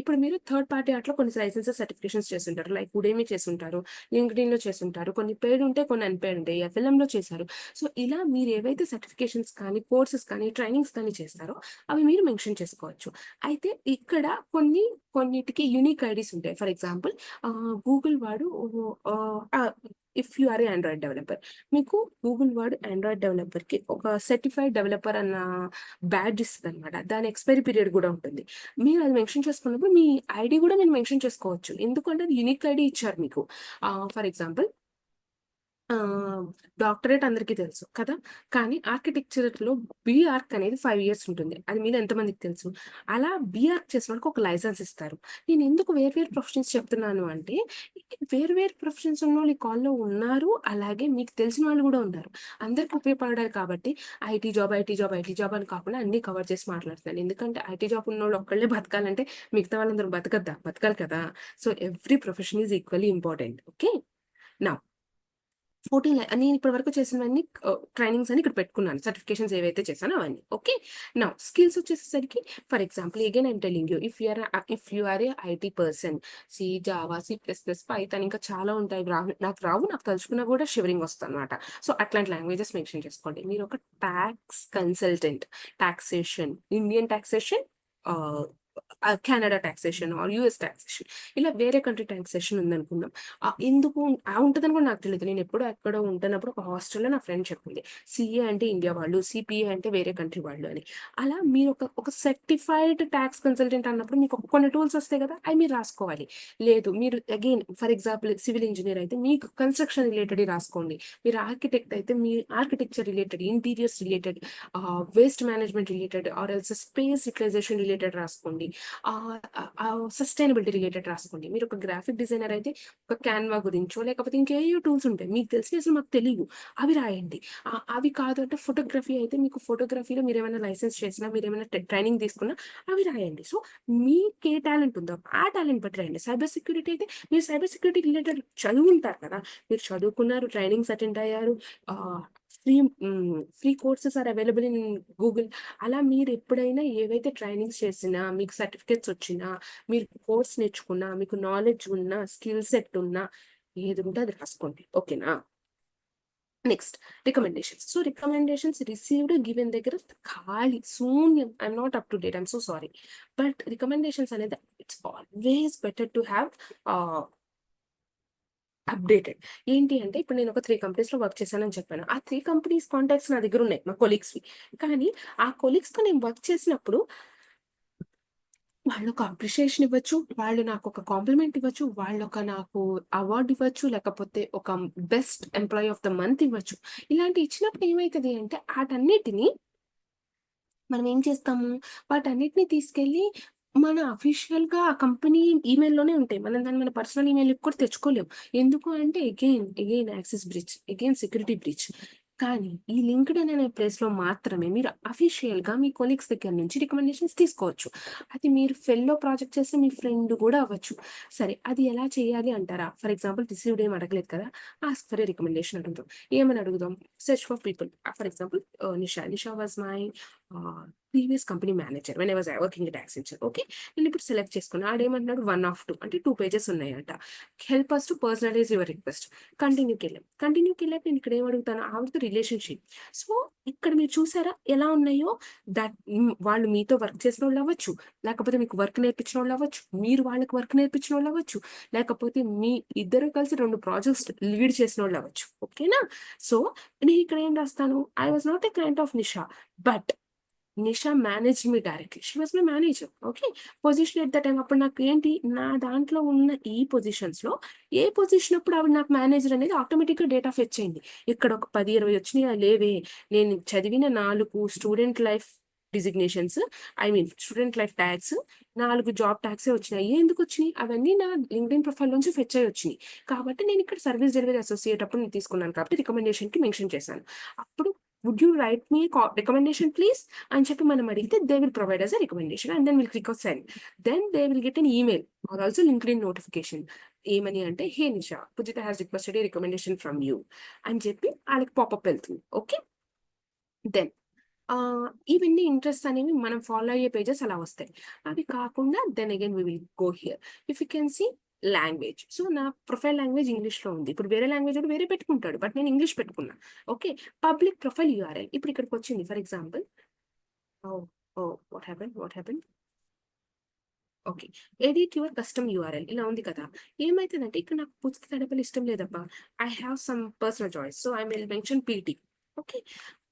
ఇప్పుడు మీరు థర్డ్ పార్టీ అట్లా కొన్ని లైసెన్సెస్ సర్టిఫికేషన్స్ చేస్తుంటారు, లైక్ ఉడేమి చేస్తుంటారు, లింక్డ్ఇన్ లో చేస్తుంటారు, కొన్ని పేడ్ ఉంటాయి, కొన్ని అన్పేడ్ ఉంటాయి, FLM లో చేశారు. సో ఇలా మీరు ఏవైతే సర్టిఫికేషన్స్ కానీ కోర్సెస్ కానీ ట్రైనింగ్స్ కానీ చేస్తారో అవి మీరు మెన్షన్ చేసుకోవచ్చు. అయితే ఇక్కడ కొన్నిటికి యూనిక్ ఐడీస్ ఉంటాయి. ఫర్ ఎగ్జాంపుల్, గూగుల్ వాడు, if you are a Android developer, మీకు గూగుల్ వాడు ఆండ్రాయిడ్ డెవలపర్కి ఒక సర్టిఫైడ్ డెవలపర్ అన్న బ్యాడ్జ్ ఇస్తుంది అనమాట. దాని ఎక్స్పైరీ పీరియడ్ కూడా ఉంటుంది. మీరు అది మెన్షన్ చేసుకున్నప్పుడు మీ ఐడి కూడా మీరు మెన్షన్ చేసుకోవచ్చు, ఎందుకంటే అది యూనిక్ ఐడి ఇచ్చారు మీకు. ఫర్ ఎగ్జాంపుల్, డాక్టరేట్ అందరికీ తెలుసు కదా, కానీ ఆర్కిటెక్చర్లో బీఆర్క్ అనేది 5 years ఉంటుంది. అది మీద ఎంతమందికి తెలుసు? అలా బీఆర్క్ చేసిన వాళ్ళకి ఒక లైసెన్స్ ఇస్తారు. నేను ఎందుకు వేరు ప్రొఫెషన్స్ చెప్తున్నాను అంటే, వేరు ప్రొఫెషన్స్ ఉన్న వాళ్ళు ఈ కాల్లో ఉన్నారు, అలాగే మీకు తెలిసిన వాళ్ళు కూడా ఉన్నారు, అందరికి ఉపయోగపడాలి. కాబట్టి ఐటీ జాబ్ అని కాకుండా అన్ని కవర్ చేసి మాట్లాడుతున్నాను. ఎందుకంటే ఐటీ జాబ్ ఉన్న వాళ్ళు ఒక్కళ్ళే బతకాలంటే మిగతా వాళ్ళందరూ బతకాలి కదా. So every profession is equally important. Okay, నా 14 నేను ఇప్పటి వరకు చేసినవన్నీ ట్రైనింగ్స్ అని ఇక్కడ పెట్టుకున్నాను. సర్టిఫికేషన్స్ ఏవైతే చేశానో అవన్నీ. ఓకే. నౌ స్కిల్స్ వచ్చేసేసరికి for example again I'm telling you if you are a IT person, Java, C plus plus, Python ఇంకా చాలా ఉంటాయి. నాకు రావు. నాకు తలుచుకున్నా కూడా షివరింగ్ వస్తదనమాట. సో, అట్లాంటి లాంగ్వేజెస్ మెన్షన్ చేసుకోండి. మీరు ఒక tax consultant, taxation, Indian taxation, ah, Canada taxation or US taxation, ఇలా వేరే కంట్రీ టాక్సేషన్ ఉందనుకుందాం. ఎందుకు ఉంటదని కూడా నాకు తెలీదు. నేనెప్పుడో ఎక్కడో ఉంటున్నప్పుడు ఒక హాస్టల్‌లో నా ఫ్రెండ్ చెప్పింది. సీఏ అంటే ఇండియా వాళ్ళు, సీపీఏ అంటే వేరే కంట్రీ వాళ్ళు అని. అలా మీరు ఒక సర్టిఫైడ్ టాక్స్ కన్సల్టెంట్ అన్నప్పుడు మీకు కొన్ని టూల్స్ వస్తాయి కదా! అయి మీరు రాసుకోవాలి. లేదు మీరు again for example civil engineer అయితే మీకు కన్‌స్ట్రక్షన్ రిలేటెడ్‌వి రాసుకోండి. మీరు ఆర్కిటెక్ట్ అయితే మీ architecture related, interiors related, waste management related or else space utilization related రాసుకోండి. సస్టైనబిలిటీ రిలేటెడ్ రాసుకోండి. మీరు ఒక గ్రాఫిక్ డిజైనర్ అయితే ఒక క్యాన్వా గురించో లేకపోతే ఇంకేయో టూల్స్ ఉంటాయి. మీకు తెలిసినవి అసలు మాకు తెలియవు. అవి రాయండి. అవి కాదు అంటే ఫోటోగ్రఫీ అయితే మీకు ఫోటోగ్రఫీలో మీరేమైనా లైసెన్స్ చేసినా, మీరేమైనా ట్రైనింగ్ తీసుకున్నా అవి రాయండి. సో, మీకే టాలెంట్ ఉందో ఆ టాలెంట్ బట్టి రాయండి. సైబర్ సెక్యూరిటీ అయితే మీరు సైబర్ సెక్యూరిటీ రిలేటెడ్ చదువుంటారు కదా! మీరు చదువుకున్నారు, ట్రైనింగ్స్ అటెండ్ అయ్యారు. Ah, free free courses are available in Google. అలా మీరెప్పుడైనా ఏవైతే ట్రైనింగ్స్ చేసినా, మీకు సర్టిఫికేట్స్ వచ్చినా, మీరు కోర్స్ నేర్చుకున్నా, మీకు నాలెడ్జ్ ఉన్నా, స్కిల్ సెట్ ఉన్నా, ఏదుంటే అది రాసుకోండి. ఓకేనా? Next recommendations. So, recommendations received, given దగ్గర ఖాళీ, శూన్యం. I'm not up to date. I'm so sorry. But recommendations అనేది it's always better to have ah, updated. ఏంటి అంటే ఇప్పుడు నేను ఒక 3 కంపెనీస్‌లో వర్క్ చేశానని చెప్పాను. ఆ 3 కంపెనీస్ కాంటాక్ట్స్ నా దగ్గరున్నాయి. మా కొలీగ్స్‌వి. కానీ ఆ కొలీగ్స్‌తో నేను వర్క్ చేసినప్పుడు వాళ్ళొక అప్రిషియేషన్ ఇవ్వచ్చు. వాళ్ళు నాకొక కాంప్లిమెంట్ ఇవ్వచ్చు. నాకు అవార్డ్ ఇవ్వచ్చు. లేకపోతే ఒక best employee of the month ఇవ్వచ్చు. ఇలాంటివి ఇచ్చినప్పుడు ఏమైతది అంటే ఆటన్నిటిని మనం ఏం చేస్తాము, వాటన్నిటిని తీసుకెళ్ళి మన అఫీషియల్‌గా ఆ కంపెనీ ఈమెయిల్‌లోనే ఉంటాయి. మనం దాన్ని మన పర్సనల్ ఈమెయిల్‌కి కూడా తెచ్చుకోలేం. ఎందుకు అంటే again access breach, again security breach. కానీ ఈ లింక్డ్ఇన్ అనే ప్లేస్‌లో మాత్రమే మీరు అఫీషియల్‌గా మీ కొలీగ్స్ దగ్గర నుంచి రికమెండేషన్స్ తీసుకోవచ్చు. అది మీరు ఫెల్లో ప్రాజెక్ట్ చేస్తే మీ ఫ్రెండ్ కూడా అవ్వచ్చు. సరే అది ఎలా చేయాలి అంటారా? ఫర్ ఎగ్జాంపుల్ రిసీవ్డ్ ఏమి అడగలేదు కదా! ఆస్క్ ఫర్ ఎ రికమెండేషన్ అడుగుదాం. ఏమని అడుగుదాం? Search for people. For example Nisha. Nisha was my previous company manager when I was working at Accenture. Okay. నేను ఇప్పుడు సెలెక్ట్ చేసుకున్నా. ఆడేమంటున్నాడు 1 ఆఫ్ 2 అంటే 2 పేజెస్ ఉన్నాయంట. Help us to personalize your request. కంటిన్యూకెళ్ళాం. కంటిన్యూకెళ్ళాక నేను ఇక్కడ ఏం అడుగుతాను? ఆవిడతో రిలేషన్‌షిప్. సో, ఇక్కడ మీరు చూసారా ఎలా ఉన్నాయో వాళ్ళు మీతో వర్క్ చేసినోళ్ళు అవ్వచ్చు. లేకపోతే మీకు వర్క్ నేర్పించినోళ్ళు అవ్వచ్చు. మీరు వాళ్ళకి వర్క్ నేర్పించినోళ్ళు అవ్వచ్చు. లేకపోతే మీ ఇద్దరు కలిసి 2 ప్రాజెక్ట్స్ లీడ్ చేసినోళ్ళు అవ్వచ్చు. ఓకేనా? సో, నేను ఇక్కడ ఏం రాస్తాను? I was not a client of Nisha. But Nisha managed me directly. She was my manager. Okay. Position at the time అప్పుడు నాకు ఏంటి, నా దాంట్లో ఉన్న ఈ పొజిషన్స్‌లో ఏ పొజిషన్ అప్పుడు ఆవిడ నాకు మేనేజర్ అనేది ఆటోమేటిక్‌గా డేటా ఫెచ్ అయింది. ఇక్కడ ఒక 10, 20 వచ్చినాయా? లేవే. నేను చదివిన 4 student life designations, I mean student life tags, 4 job ట్యాగ్సే వచ్చినాయి. ఎందుకొచ్చినియి? అవన్నీ నా లింక్డ్ఇన్ ప్రొఫైల్ నుంచి ఫెచ్ అయ్యి వచ్చినియి. కాబట్టి నేను ఇక్కడ సర్విస్ డెలివరీ అసోసియేట్ అప్పుడు నేను తీసుకున్నాను కాబట్టి రికమెండేషన్‌కి మెన్షన్ చేశాను. అప్పుడు would you write me recommendation please అని చెప్పి మనం అడిగితే they will provide us a recommendation and then will click on send. Then they will get an email or also LinkedIn notification. ఏమని అంటే, hey Nisha, Pujitha has requested a recommendation from you అని చెప్పి ఆళ్ళకి popup వెళ్తుంది. ఓకే. దెన్ ఇవన్నీ interests అనేవి మనం follow అయ్యే పేజెస్ అలా వస్తాయి. అవి కాకుండా then again we will go here. If you can see language. So, నా ప్రొఫైల్ లాంగ్వేజ్ ఇంగ్లీష్‌లో ఉంది. ఇప్పుడు వేరే లాంగ్వేజ్ వాడు వేరే పెట్టుకుంటాడు. బట్ నేను ఇంగ్లీష్ పెట్టుకున్నా. ఓకే. Public profile URL. ఇప్పుడు ఇక్కడికొచ్చింది for example. Oh! Oh! What happened? What happened? Okay. Edit your custom URL ఇలా ఉంది కదా! ఏమైతదంటే ఇక్కడ నాకు పూర్తి తడపలు ఇష్టం లేదబ్బా. I have some personal choice. So, I will mention PT. Okay.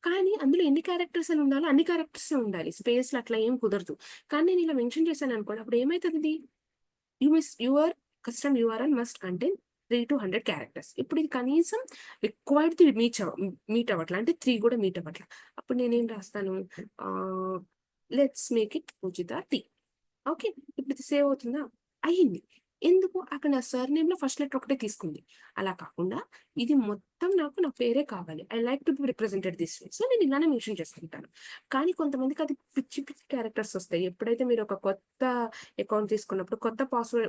కానీ అందులో ఎన్ని క్యారెక్టర్స్ అని ఉండాలో అన్ని క్యారెక్టర్సే ఉండాలి. స్పేస్‌లు అట్లా ఏం కుదరదు. కానీ నేను ఇలా మెన్షన్ చేశాననుకోండి అప్పుడు ఏమైతదిది? Your custom URL must contain 3-100 characters. ఇప్పుడు ఇది కనీసం రిక్వైర్డ్‌ది మీట్ అవ్వట్ల. అంటే 3 కూడా మీట్ అవ్వట్ల. అప్పుడు నేనేం రాస్తాను? Ah, let's make it Pujitha T. Okay. ఇప్పుడు ఇది సేవ్ అవుతుందా? అయింది. ఎందుకు? అక్కడ నా సర్‌నేమ్‌లో ఫస్ట్ లెటర్ ఒకటే తీసుకుంది. అలా కాకుండా ఇది మొత్తం నాకు నా పేరే కావాలి. I like to B represented this way. So, నేను ఇలానే మెన్షన్ చేసుకుంటాను. కానీ కొంతమందికి అది పిచ్చి పిచ్చి క్యారెక్టర్స్ వస్తాయి. ఎప్పుడైతే మీరు ఒక కొత్త అకౌంట్ తీసుకున్నప్పుడు కొత్త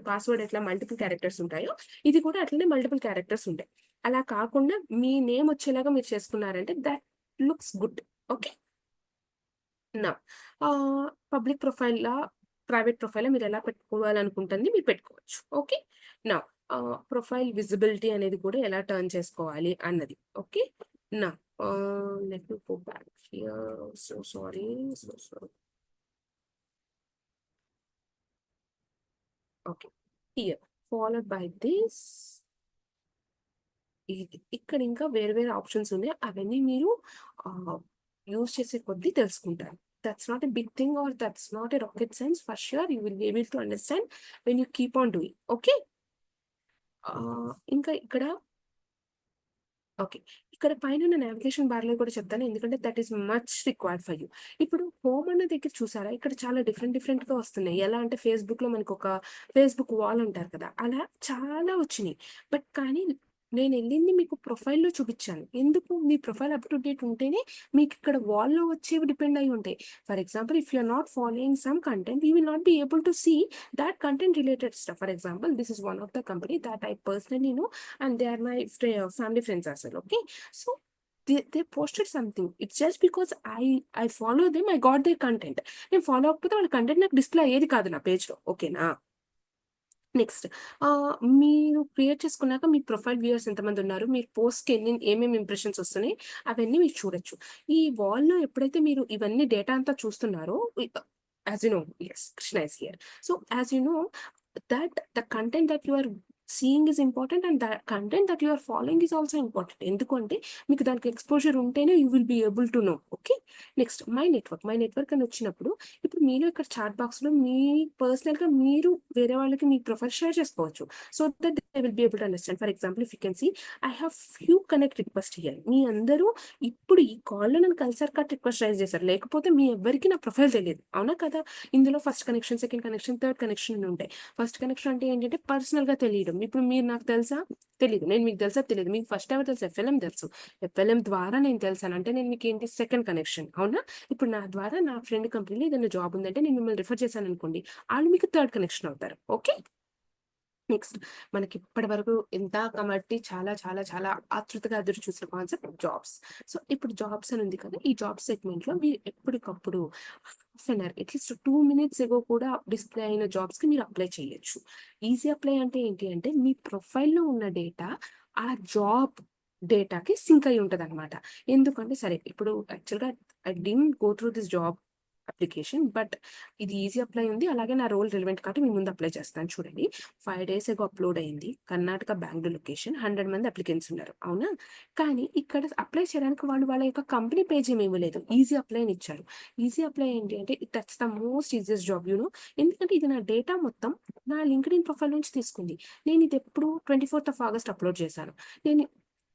పాస్‌వర్డ్ ఎట్లా మల్టిపుల్ క్యారెక్టర్స్ ఉంటాయో, ఇది కూడా అట్లనే మల్టిపుల్ క్యారెక్టర్స్ ఉంటాయి. అలా కాకుండా మీ నేమ్ వచ్చేలాగా మీరు చేసుకున్నారంటే దట్ లుక్స్ గుడ్. ఓకే. నా పబ్లిక్ ప్రొఫైల్‌లా, ప్రైవేట్ ప్రొఫైల్‌లా మీరెలా పెట్టుకోవాలనుకుంటుంది మీరు పెట్టుకోవచ్చు. ఓకే. నా ప్రొఫైల్ విజిబిలిటీ అనేది కూడా ఎలా టర్న్ చేసుకోవాలి అన్నది. ఓకే. నా let me go back here. So sorry. So sorry. Okay. Here followed by this. ఇది ఇక్కడ ఇంకా వేరే వేరే ఆప్షన్స్ ఉన్నాయి. అవన్నీ మీరు యూజ్ చేసే కొద్దీ తెలుసుకుంటారు. That's not a big thing or that's not a rocket science. For sure you will be able to understand when you keep on doing. Okay. ఇంకా ఇక్కడ ఓకే. ఇక్కడ పైనున్న నావిగేషన్ బార్‌లో కూడా చెప్తాను. ఎందుకంటే that is much required for you. ఇప్పుడు home అన్న దగ్గర చూసారా? ఇక్కడ చాలా డిఫరెంట్‌గా వస్తున్నాయి. ఎలా అంటే ఫేస్‌బుక్‌లో మనకొక ఫేస్‌బుక్ వాల్ అంటారు కదా! అలా చాలా వచ్చినియి. బట్ కానీ నేనెళ్ళింది మీకు ప్రొఫైల్‌లో చూపిచ్చాను. ఎందుకు? మీ ప్రొఫైల్ అప్ టు డేట్ ఉంటేనే మీకిక్కడ వాల్‌లో వచ్చేవి డిపెండ్ అయ్యి ఉంటాయి. For example if you are not following some content you will not be able to see that content related stuff. For example, this is one of the company that I personally know, and they are my family friends as well. Okay, so they posted something. It's just because I follow them, I got their content. నేను follow అవ్వకపోతే వాళ్ళ content నాకు display అయ్యేది కాదు నా పేజ్లో. ఓకేనా. Next మీరు క్రియేట్ చేసుకున్నాక మీ ప్రొఫైల్ వ్యూయర్స్ ఎంతమంది ఉన్నారు, మీరు పోస్ట్‌కి ఏమేమి ఇంప్రెషన్స్ వస్తున్నాయి, అవన్నీ మీరు చూడొచ్చు. ఈ వాల్‌లో ఎప్పుడైతే మీరు ఇవన్నీ డేటా అంతా చూస్తున్నారో as you know, yes, Krishna is here. So as you know that the content that you are seeing is important and the content that you are following is also important. ఎందుకంటే మీకు దానికి ఎక్స్‌పోజర్ ఉంటేనే you will be able to know. Okay. Next my network అని వచ్చినప్పుడు ఇప్పుడు మీలో ఇక్కడ chat బాక్స్‌లో మీ పర్సనల్‌గా మీరు వేరే వాళ్ళకి మీ ప్రొఫైల్ షేర్ చేసుకోవచ్చు. So that they will be able to understand. For example if you can see I have few connect request here. మీ అందరూ ఇప్పుడు ఈ కాల్‌లో నన్ను కలిసారు కాబట్టి రిక్వెస్ట్ రైజ్ చేశారు. లేకపోతే మీ ఎవ్వరికీ నా ప్రొఫైల్ తెలీదు. అవునా కదా? ఇందులో first connection, second connection, third connection అని ఉంటాయి. ఫస్ట్ కనెక్షన్ అంటే ఏంటంటే పర్సనల్‌గా తెలియడం. ఇప్పుడు మీరు నాకు తెలుసా? తెలీదు. నేను మీకు తెలుసా? తెలీదు. మీకు ఫస్ట్ ఎవరు తెలుసు? ఎఫ్ఎల్ఎం తెలుసు. ఎఫ్ఎల్ఎం ద్వారా నేను తెలిసాను. అంటే నేను మీకేంటి సెకండ్ కనెక్షన్. అవునా? ఇప్పుడు నా ద్వారా నా ఫ్రెండ్ కంపెనీలో ఏదైనా జాబ్ ఉందంటే నేను మిమ్మల్ని రిఫర్ చేశాననుకోండి. ఆళ్ళు మీకు థర్డ్ కనెక్షన్ అవుతారు. ఓకే. నెక్స్ట్ మనకి ఇప్పటి వరకు ఇందాక మట్టి చాలా చాలా చాలా ఆతృతగా ఎదురు చూసిన కాన్సెప్ట్ జాబ్స్. సో ఇప్పుడు జాబ్స్ అని ఉంది కదా! ఈ జాబ్ సెగ్మెంట్‌లో మీరు ఎప్పటికప్పుడు half an hour at least 2 minutes ago కూడా డిస్‌ప్లే అయిన జాబ్స్‌కి మీరు అప్లై చేయొచ్చు. ఈజీ అప్లై అంటే ఏంటి అంటే మీ ప్రొఫైల్‌లో ఉన్న డేటా ఆ జాబ్ డేటాకి సింక్ అయ్యి ఉంటదనమాట. ఎందుకంటే సరే ఇప్పుడు యాక్చువల్‌గా I didn't go through this job application. But ఇది ఈజీ అప్లై ఉంది. అలాగే నా రోల్ రిలవెంట్ కాబట్టి మీ ముందు అప్లై చేస్తాను చూడండి. 5 డేస్ ఎగో అప్‌లోడ్ అయింది. కర్ణాటక బెంగుళూరు లొకేషన్. 100 మంది అప్లికెంట్స్ ఉన్నారు. అవునా? కానీ ఇక్కడ అప్లై చేయడానికి వాళ్ళు వాళ్ళ యొక్క కంపెనీ పేజ్ ఏమి ఇవ్వలేదు. ఈజీ అప్లై అని ఇచ్చారు. ఈజీ అప్లై ఏంటి అంటే that's the most easiest job you know. ఎందుకంటే ఇది నా డేటా మొత్తం నా లింక్డ్ఇన్ ప్రొఫైల్ నుంచి తీసుకుంది. నేను ఇది ఎప్పుడు 24థ్ ఆఫ్ ఆగస్ట్ అప్‌లోడ్ చేశాను. నేను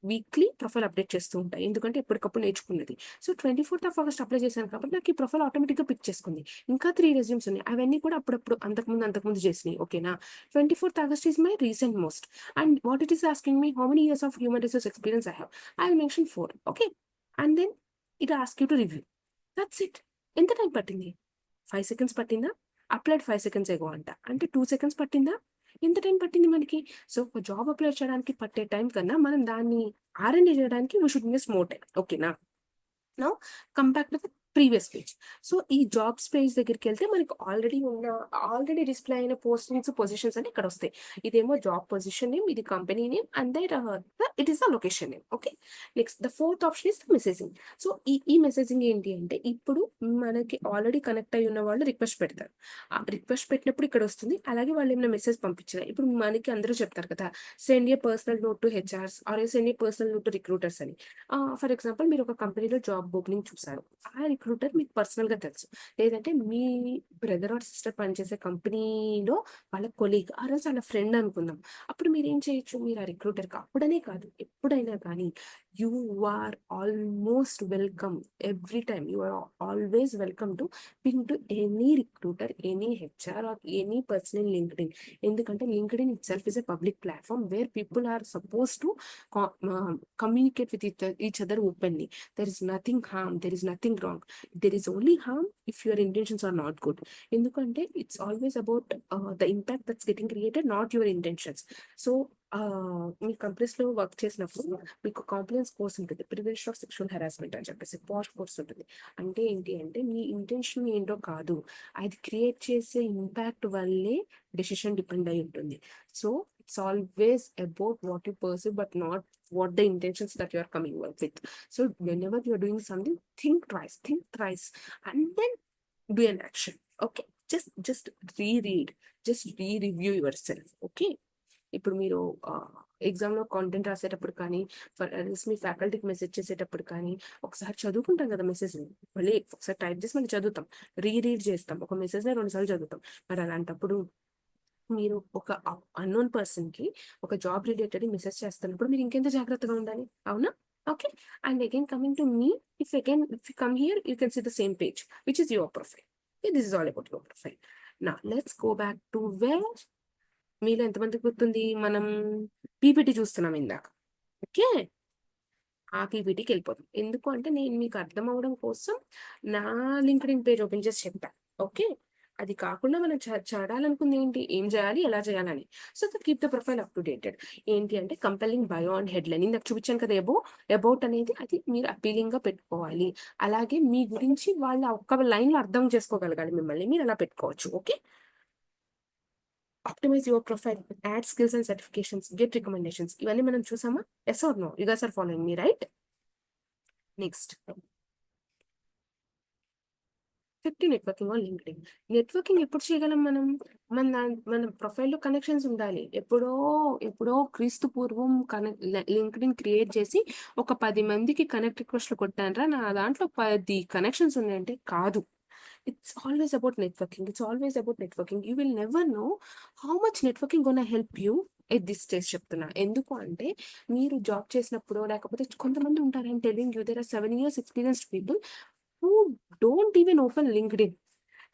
వీక్లీ ప్రొఫైల్ అప్డేట్ చేస్తూ ఉంటా. ఎందుకంటే ఎప్పటికప్పుడు నేర్చుకున్నది. సో 24థ్ ఆఫ్ ఆగస్ట్ అప్లై చేశాను కాబట్టి నాకు ఈ ప్రొఫైల్ ఆటోమేటిక్‌గా పిక్ చేసుకుంది. ఇంకా 3 రెజ్యూమ్స్ ఉన్నాయి. అవన్నీ కూడా అప్పుడప్పుడు అంతకుముందు చేసినయి. ఓకేనా? 24థ్ August is my recent most. And what it is asking me how many years of human resource experience I have. I will mention 4. Okay. And then it ask you to review. That's it. ఎంత time పట్టింది? 5 seconds పట్టిందా? Applied 5 seconds ఎగో అంట. అంటే 2 seconds పట్టిందా? ఎంత time పట్టింది మనకి? So, ఒక జాబ్ అప్లై చేయడానికి పట్టే టైం కన్నా మనం దాన్ని ఆర్&డి చేయడానికి we should invest more time. ఓకేనా? Now come back to the previous page. So, ఈ జాబ్స్ పేజ్ దగ్గరికెళ్తే మనకు ఆల్రెడీ డిస్‌ప్లే అయిన పోస్టింగ్స్, పొజిషన్స్ అని ఇక్కడొస్తాయి. ఇదేమో జాబ్ పొజిషన్ నేమ్, ఇది company name and there it is the location name. Okay. Next the fourth option is messaging. So, ఈ messaging ఏంటి అంటే ఇప్పుడు మనకి ఆల్రెడీ కనెక్ట్ అయ్యి ఉన్న వాళ్ళు రిక్వెస్ట్ పెడతారు. ఆ రిక్వెస్ట్ పెట్టినప్పుడు ఇక్కడొస్తుంది. అలాగే వాళ్ళేమైనా మెసేజ్ పంపించినా ఇప్పుడు మనకి అందరూ చెప్తారు కదా! Send a personal note to HRs or send a personal note to recruiters అని. ఫర్ ఎగ్జాంపుల్ మీరు ఒక కంపెనీలో జాబ్ ఓపెనింగ్ చూసారు. ఆ రిక్రూటర్ మీకు పర్సనల్‌గా తెలుసు. లేదంటే మీ బ్రదర్ ఆర్ సిస్టర్ పనిచేసే కంపెనీలో వాళ్ళ కొలీగ్ ఆర్ ఎల్స్ వాళ్ళ ఫ్రెండ్ అనుకుందాం. అప్పుడు మీరేం చేయొచ్చు? మీరు ఆ రిక్రూటర్‌కి అప్పుడనే కాదు ఎప్పుడైనా కానీ you are almost welcome every time. You are always welcome to ping to any recruiter, any HR or any person in LinkedIn. ఎందుకంటే LinkedIn itself is a public platform where people are supposed to communicate with each other openly. There is nothing harm, there is nothing wrong. There is only harm if your intentions are not good. ఎందుకంటే it's always about the impact that's getting created, not your intentions. So మీ కంపెనీస్‌లో work చేసినప్పుడు మీకు కాంప్లెయిన్స్ course ఉంటుంది. Prevention of sexual harassment అని చెప్పేసి పాష్ course ఉంటుంది. అంటే ఏంటి అంటే మీ ఇంటెన్షన్ ఏంటో కాదు. అది క్రియేట్ చేసే ఇంపాక్ట్ వల్లే డెసిషన్ డిపెండ్ అయ్యి ఉంటుంది. So, it's always about what you perceive but not what the intentions that you are coming up with. So whenever you are doing something, think thrice, and then do an action. Okay, just reread, just re-review yourself. Okay, ఇప్పుడు మీరు ఎగ్జామ్లో content రాసేటప్పుడు కానీ మీ ఫ్యాకల్టీకి message చేసేటప్పుడు కానీ ఒకసారి చదువుకుంటాం కదా మెసేజ్, మళ్ళీ ఒకసారి టైప్ చేసి మళ్ళీ చదువుతాం, రీరీడ్ చేస్తాం, ఒక మెసేజ్ని 2 సార్లు చదువుతాం. మరి అలాంటప్పుడు మీరు ఒక అన్నోన్ పర్సన్కి ఒక జాబ్ రిలేటెడ్ మెసేజ్ చేస్తున్నప్పుడు మీరు ఇంకెంత జాగ్రత్తగా ఉండాలి, అవునా? Okay, and again coming to me, if you come here you can see the same page which is your profile. This is all about your profile. నా let's go back to where, మీలో ఎంతమందికి గుర్తుంది మనం PPT చూస్తున్నాం ఇందాక. Okay, ఆ పీపీటీకి వెళ్ళిపోతాం. ఎందుకు అంటే నేను మీకు అర్థం అవ్వడం కోసం నా లింక్డ్ఇన్ పేజ్ ఓపెన్ చేసి చెప్పాను. ఓకే, అది కాకుండా మనం చదవాలనుకుంది ఏంటి, ఏం చేయాలి, ఎలా చేయాలని. So that keep the profile up to dated. ఏంటి అంటే కంపెలింగ్ బయో అండ్ హెడ్లైన్ ఇందాక చూపించాను కదా, అబౌట్ అనేది అది మీరు అపీలింగ్ గా పెట్టుకోవాలి. అలాగే మీ గురించి వాళ్ళ ఒక్క లైన్ లో అర్థం చేసుకోగలగాలి మిమ్మల్ని, మీరు అలా పెట్టుకోవచ్చు. Okay, optimize your profile, add skills and certifications, get recommendations. ఇవన్నీ మనం చూసామా? Yes or no? You guys are following me, right? Next, 50 networking on LinkedIn. Networking ఎప్పుడు చేయగలం మనం? మన ప్రొఫైల్లో కనెక్షన్స్ ఉండాలి. ఎప్పుడో ఎప్పుడో క్రీస్తు పూర్వం లింక్డ్ఇన్ క్రియేట్ చేసి ఒక 10 మందికి కనెక్ట్ రిక్వెస్ట్లు కొట్టానరా నా దాంట్లో 10 కనెక్షన్స్ ఉన్నాయంటే కాదు. It's always about networking. It's always about networking. You will never know how much networking gonna help you at this stage చెప్తున్నా. ఎందుకు అంటే మీరు జాబ్ చేసినప్పుడు లేకపోతే కొంతమంది ఉంటారు, I'm telling you, there are 7 years experienced people who don't even open LinkedIn.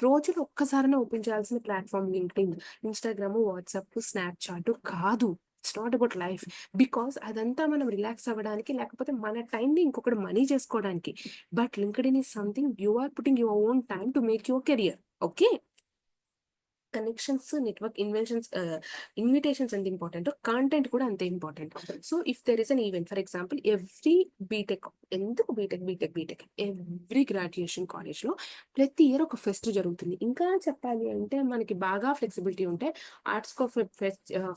రోజులో ఒక్కసారైనా ఓపెన్ చేయాల్సిన platform LinkedIn. Instagram, WhatsApp, Snapchat కాదు. It's not about life. Because అదంతా మనం రిలాక్స్ అవ్వడానికి లేకపోతే మన టైంని ఇంకొకటి మనీ చేసుకోవడానికి. But LinkedIn is something you are putting your own time to make your career. Okay, connections, network invitations ఎంత ఇంపార్టెంట్, కాంటెంట్ కూడా అంతే important. So if there is an event, for example every BTech, ఎందుకు BTech every graduation కాలేజ్లో ప్రతి year ఒక pest జరుగుతుంది. ఇంకా చెప్పాలి అంటే మనకి బాగా ఫ్లెక్సిబిలిటీ ఉంటే ఆర్ట్స్కి ఒక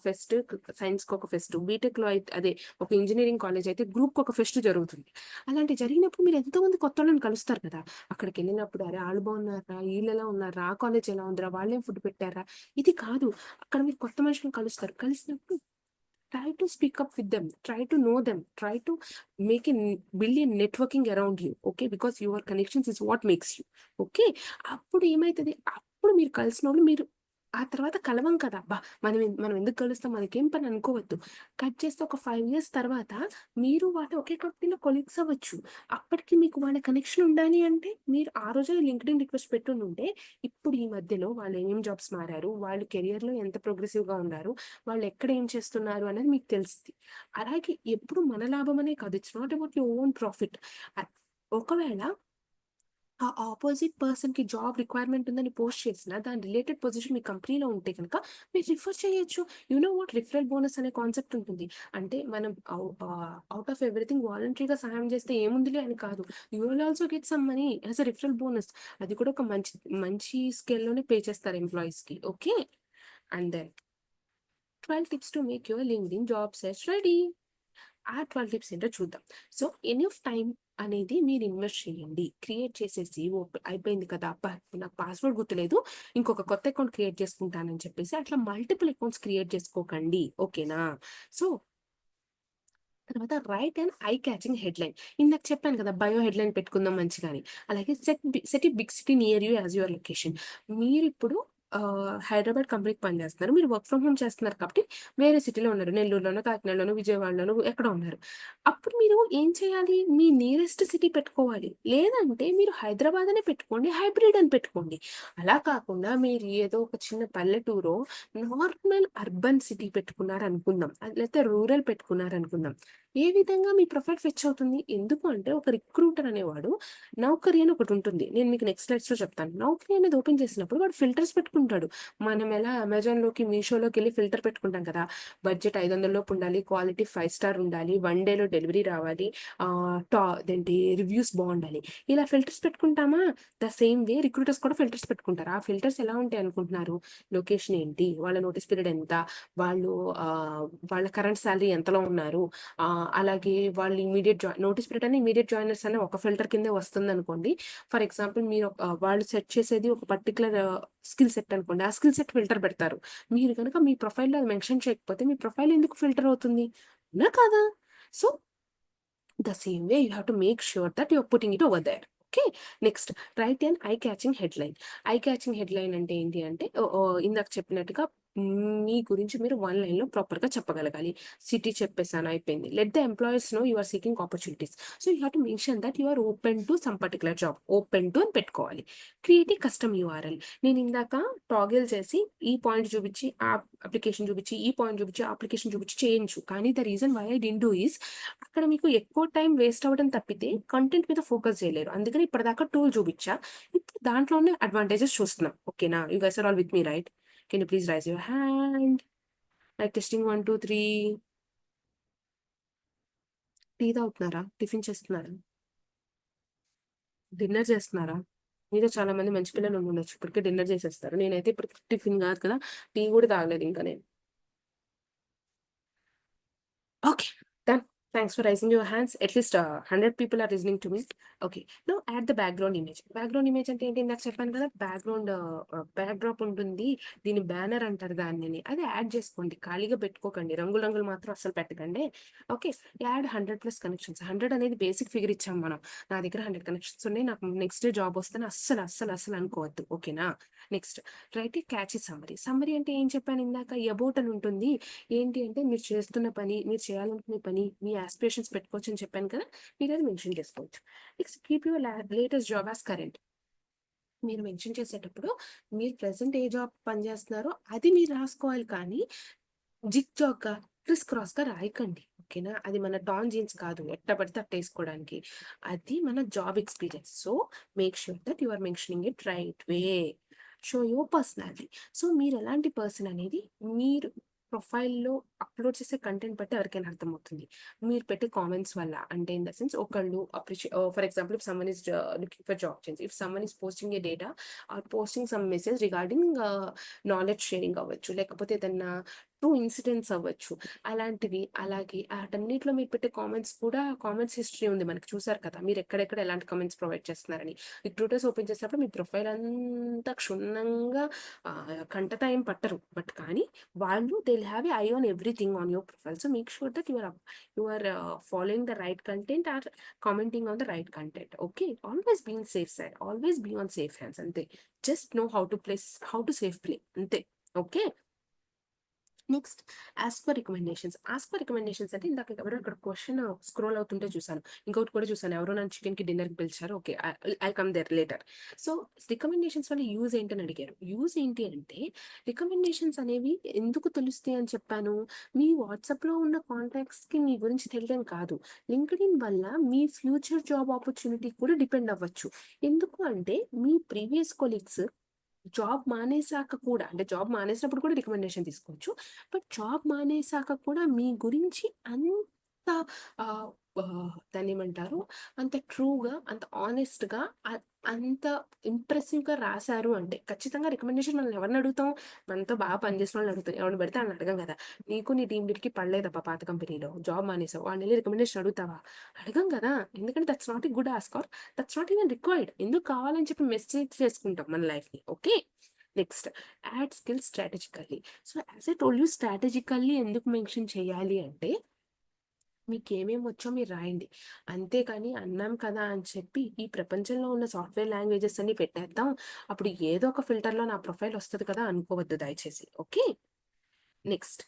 ఫెస్ట్, సైన్స్కి ఒక ఫెస్ట్, బీటెక్లో అయితే అదే ఒక ఇంజనీరింగ్ కాలేజ్ అయితే గ్రూప్కి ఒక ఫెస్ట్ జరుగుతుంది. అలాంటి జరిగినప్పుడు మీరు ఎంతోమంది కొత్త వాళ్ళని కలుస్తారు కదా. అక్కడికి వెళ్ళినప్పుడు అరే వాళ్ళు బాగున్నారా, వీళ్ళు ఎలా ఉన్నారా, ఆ కాలేజ్ ఎలా ఉందిరా, వాళ్ళేం ఫుడ్ పెట్టారా, ఇది కాదు. అక్కడ మీరు కొత్త మనుషులను కలుస్తారు. కలిసినప్పుడు try to speak up with them, try to know them, try to make a build a networking around you. Okay, because your connections is what makes you. Okay, అప్పుడు ఏమవుతుంది, అప్పుడు మీరు కలిసిన వాళ్ళు మీరు ఆ తర్వాత కలవం కదా. అబ్బా మనం ఎందుకు కలుస్తాం, మనకేం పని అనుకోవద్దు. కట్ చేస్తే ఒక 5 years తర్వాత మీరు వాళ్ళు ఒకే కంపెనీలో కొలీగ్స్ అవ్వచ్చు. అప్పటికి మీకు వాళ్ళ కనెక్షన్ ఉండాలి అంటే మీరు ఆ రోజే లింక్డ్ఇన్ రిక్వెస్ట్ పెట్టుంటే ఇప్పుడు ఈ మధ్యలో వాళ్ళు ఏం జాబ్స్ మారారు, వాళ్ళు కెరియర్లో ఎంత ప్రోగ్రెసివ్గా ఉన్నారు, వాళ్ళు ఎక్కడ ఏం చేస్తున్నారు అనేది మీకు తెలుస్తుంది. అలాగే ఎప్పుడు మన లాభం అనే కాదు, it's not about your own profit. ఒకవేళ ఆ ఆపోజిట్ పర్సన్‌కి జాబ్ రిక్వైర్మెంట్ ఉందని పోస్ట్ చేసినా, దాని రిలేటెడ్ పొజిషన్ మీ కంపెనీలో ఉంటే గనక మీరు రిఫర్ చేయొచ్చు. You know what, referral bonus అనే కాన్సెప్ట్ ఉంటుంది. అంటే మనం ఔట్ ఆఫ్ ఎవ్రీథింగ్ వాలంటరీగా సహాయం చేస్తే ఏముందిలే అని కాదు. You will also get some money as a referral bonus. అది కూడా ఒక మంచి మంచి స్కేల్‌లోనే పే చేస్తారు ఎంప్లాయీస్‌కి. Okay, and then 12 tips to make your LinkedIn job search ready. ఆ 12 టిప్స్ ఏంటో చూద్దాం. సో ఎనఫ్ టైం అనేది మీరు ఇన్వెస్ట్ చేయండి. క్రియేట్ చేసేసి అయిపోయింది కదా, అబ్బా నాకు పాస్వర్డ్ గుర్తులేదు, ఇంకొక కొత్త అకౌంట్ క్రియేట్ చేసుకుంటానని చెప్పేసి అట్లా మల్టిపుల్ అకౌంట్స్ క్రియేట్ చేసుకోకండి. ఓకేనా? సో తర్వాత right and I catching headline. ఇందాక చెప్పాను కదా బయో హెడ్లైన్ పెట్టుకుందాం మంచిగా అని. అలాగే సెట్ ఈ big city near you as your location. మీరు ఇప్పుడు హైదరాబాద్ కంపెనీకి పనిచేస్తున్నారు, మీరు వర్క్ ఫ్రమ్ హోమ్ చేస్తున్నారు కాబట్టి వేరే సిటీలో ఉన్నారు, నెల్లూరులోనో, కాకినాడలోనో, విజయవాడలోనో ఎక్కడ ఉన్నారు. అప్పుడు మీరు ఏం చేయాలి, మీ నియరెస్ట్ సిటీ పెట్టుకోవాలి. లేదంటే మీరు హైదరాబాద్ అనే పెట్టుకోండి, హైబ్రిడ్ అని పెట్టుకోండి. అలా కాకుండా మీరు ఏదో ఒక చిన్న పల్లెటూరో నార్మల్ అర్బన్ సిటీ పెట్టుకున్నారు అనుకుందాం, లేకపోతే రూరల్ పెట్టుకున్నారు అనుకుందాం. ఏ విధంగా మీ ప్రొఫైల్ ఫెచ్ అవుతుంది? ఎందుకు అంటే ఒక రిక్రూటర్ అనేవాడు నౌకరీ అని ఒకటి ఉంటుంది. నేను మీకు నెక్స్ట్ స్లైడ్స్‌లో చెప్తాను. నౌకరీ అనేది ఓపెన్ చేసినప్పుడు వాడు ఫిల్టర్స్ పెట్టుకుంటాడు. మనం ఎలా అమెజాన్‌లోకి, మీషోలోకెళ్ళి ఫిల్టర్ పెట్టుకుంటాం కదా! బడ్జెట్ 500 లోపు ఉండాలి, క్వాలిటీ 5 స్టార్ ఉండాలి, 1 డేలో డెలివరీ రావాలి, అదేంటి రివ్యూస్ బావుండాలి. ఇలా ఫిల్టర్స్ పెట్టుకుంటామా? ద సేమ్ వే రిక్రూటర్స్ కూడా ఫిల్టర్స్ పెట్టుకుంటారు. ఆ ఫిల్టర్స్ ఎలా ఉంటాయి అనుకుంటున్నారు? లొకేషన్ ఏంటి? వాళ్ళ నోటీస్ పీరియడ్ ఎంత? వాళ్ళు ఆహ్, వాళ్ళ కరెంట్ సాలరీ ఎంతలో ఉన్నారు? అలాగే వాళ్ళు నోటీస్ పీరియడ్ అని ఇమ్మీడియేట్ జాయినర్స్ అని ఒక ఫిల్టర్ కిందే వస్తుందనుకోండి. ఫర్ ఎగ్జాంపుల్ మీరు వాళ్ళు సెట్ చేసేది ఒక పర్టిక్యులర్ స్కిల్ సెట్ అనుకోండి. ఆ స్కిల్ సెట్ ఫిల్టర్ పెడతారు. మీరు గనుక మీ ప్రొఫైల్‌లో అది మెన్షన్ చేయకపోతే మీ ప్రొఫైల్ ఎందుకు ఫిల్టర్ అవుతుంది? అవునా కాదా? So, the same way you have to make sure that you're putting it over there. Okay. Next write an eye catching headline. Eye catching headline అంటే ఏంటి అంటే ఇందాక చెప్పినట్టుగా మీ గురించి మీరు వన్ లైన్‌లో ప్రాపర్‌గా చెప్పగలగాలి. సిటీ చెప్పేసాను అయిపోయింది. Let the employees know you are seeking opportunities. So, you have to mention that you are open to some particular job. Open to అని పెట్టుకోవాలి. Create a custom URL. నేను ఇందాక టాగిల్ చేసి ఈ పాయింట్ చూపించి, ఆ అప్లికేషన్ చూపించి, ఈ పాయింట్ చూపించి, ఆ అప్లికేషన్ చూపించి చేయొచ్చు. కానీ the reason why I didn't do is అక్కడ మీకు ఎక్కువ టైం వేస్ట్ అవ్వడం తప్పితే కంటెంట్ మీద ఫోకస్ చేయలేరు. అందుకని ఇప్పటిదాకా టూల్ చూపించా. ఇప్పుడు దాంట్లోనే అడ్వాంటేజెస్ చూస్తున్నాం. ఓకేనా? You guys are all with me right? Can you please raise your hand? Like testing 1, 2, 3. Tea తాగుతున్నారా? టిఫిన్ చేస్తున్నారా? డిన్నర్ చేస్తున్నారా? మీలో చాలా మంది మంచి పిల్లలు ఉండుండొచ్చు. ఇప్పటికే డిన్నర్ చేసేస్తారు. నేనైతే ఇప్పటికి టిఫిన్ కాదు కదా! టీ కూడా తాగలేదు ఇంకా నేను. Okay, done. Thanks for raising your hands. At least 100 people are listening to me. Okay. Now add the background image. Background image అంటే ఏంటి? ఇందాక చెప్పాను కదా! బ్యాక్‌డ్రాప్ ఉంటుంది. దీన్ని బ్యానర్ అంటారు దానిని. అది యాడ్ చేసుకోండి. ఖాళీగా పెట్టుకోకండి. రంగులు రంగులు మాత్రం అస్సలు పెట్టకండి. ఓకే. Add 100+ connections. 100 అనేది బేసిక్ ఫిగర్ ఇచ్చాం మనం. నా దగ్గర 100 కనెక్షన్స్ ఉన్నాయి. నాకు నెక్స్ట్ డే జాబ్ వస్తేనే అస్సలు అనుకోవద్దు. ఓకేనా? నెక్స్ట్ రైట్ ఏ క్యాచీ సమ్మరీ. సమ్మరీ అంటే ఏం చెప్పాను ఇందాక? అబౌట్ అని ఉంటుంది. ఏంటి అంటే మీరు చేస్తున్న పని, మీరు చేయాలనుకునే పని, మీ యాస్పిరేషన్స్ పెట్టుకోవచ్చని చెప్పాను కదా! మీరది మెన్షన్ చేసుకోవచ్చు. Next keep your latest job as current. మీరు మెన్షన్ చేసేటప్పుడు మీరు ప్రెజెంట్ ఏ జాబ్ పని చేస్తున్నారో అది మీరు రాసుకోవాలి కానీ జిగ్‌జాగ్‌గా, క్రిస్ క్రాస్‌గా రాయకండి. ఓకేనా? అది మన టాన్ జీన్స్ కాదు. ఎట్ట పడితే అట్ట ఏసుకోవడానికి. అది మన job experience. So, make sure that you are mentioning it right way. Show your personality. So, మీరెలాంటి పర్సన్ అనేది మీరు ప్రొఫైల్‌లో అప్‌లోడ్ చేసే కంటెంట్ బట్టి ఎవరికైనా అర్థమవుతుంది. మీరు పెట్టే కామెంట్స్ వల్ల. అంటే ఇన్ ద సెన్స్ ఒకళ్ళు for example if someone is looking for job change. If someone is posting a data or posting some message regarding knowledge sharing అవ్వచ్చు. లేకపోతే ఏదన్నా ట్రూ ఇన్సిడెంట్స్ అవ్వచ్చు. అలాంటివి. అలాగే ఆటన్నిటిలో మీరు పెట్టే కామెంట్స్ కూడా కామెంట్స్ హిస్టరీ ఉంది మనకి చూసారు కదా! మీరు ఎక్కడెక్కడ ఎలాంటి కామెంట్స్ ప్రొవైడ్ చేస్తున్నారని. రిక్రూటర్స్ ఓపెన్ చేసినప్పుడు మీ ప్రొఫైల్ అంతా క్షుణ్ణంగా కంటతా ఏం పట్టరు. బట్ కానీ వాళ్ళు they will have a eye on everything on your profile. So, make sure that you are following the right content or commenting on the right content. Okay. Always be in safe side. Always be on safe hands అంతే. Just know how to safe play అంతే. Okay. Next ask for recommendations అంటే ఇందాక ఎవరో ఇక్కడ question scroll అవుతుంటే చూసాను. ఇంకొకటి కూడా చూసాను. ఎవరో నన్ను చికెన్‌కి డిన్నర్‌కి పిలిచారు. Okay. I'll come there later. So, recommendations వల్ల యూజ్ ఏంటని అడిగారు. యూజ్ ఏంటి అంటే రికమెండేషన్స్ అనేవి ఎందుకు తెలుస్తాయి అని చెప్పాను. మీ వాట్సాప్‌లో ఉన్న కాంటాక్ట్స్‌కి మీ గురించి తెలియడం కాదు. లింక్డ్ఇన్ వల్ల మీ ఫ్యూచర్ జాబ్ ఆపర్చునిటీ కూడా డిపెండ్ అవ్వచ్చు. ఎందుకు అంటే మీ ప్రీవియస్ కొలీగ్స్ జాబ్ మానేసాక కూడా అంటే జాబ్ మానేసినప్పుడు కూడా రికమెండేషన్ తీసుకోవచ్చు. బట్ జాబ్ మానేసాక కూడా మీ గురించి అంత ఆహ్, దాన్నేమంటారు? అంత ట్రూగా, అంత హానెస్ట్‌గా అంత ఇంప్రెసివ్‌గా రాసారు అంటే ఖచ్చితంగా రికమెండేషన్ మనల్ని ఎవరిని అడుగుతాం? మనతో బాగా పనిచేసిన వాళ్ళని అడుగుతాం. ఎవరిని పడితే ఆళ్ళని అడగం కదా! నీకు నీ టీమ్ లీడ్‌కి పడలేదబ్బా పాత కంపెనీలో జాబ్ మానేసావు. వాడినెళ్లి రికమెండేషన్ అడుగుతావా? అడగం కదా! ఎందుకంటే that's not a good ask or that's not even required. ఎందుకు కావాలని చెప్పి మెసేజ్ చేసుకుంటాం మన లైఫ్‌ని. Okay. Next add skills strategically. So, as I told you strategically ఎందుకు మెన్షన్ చేయాలి అంటే మీకేమేమి వచ్చో మీరు రాయండి. అంతేకాని అన్నాం కదా అని చెప్పి ఈ ప్రపంచంలో ఉన్న సాఫ్ట్‌వేర్ లాంగ్వేజెస్ అన్ని పెట్టేద్దాం. అప్పుడు ఏదో ఒక ఫిల్టర్‌లో నా ప్రొఫైల్ వస్తది కదా అనుకోవద్దు దయచేసి. Okay. Next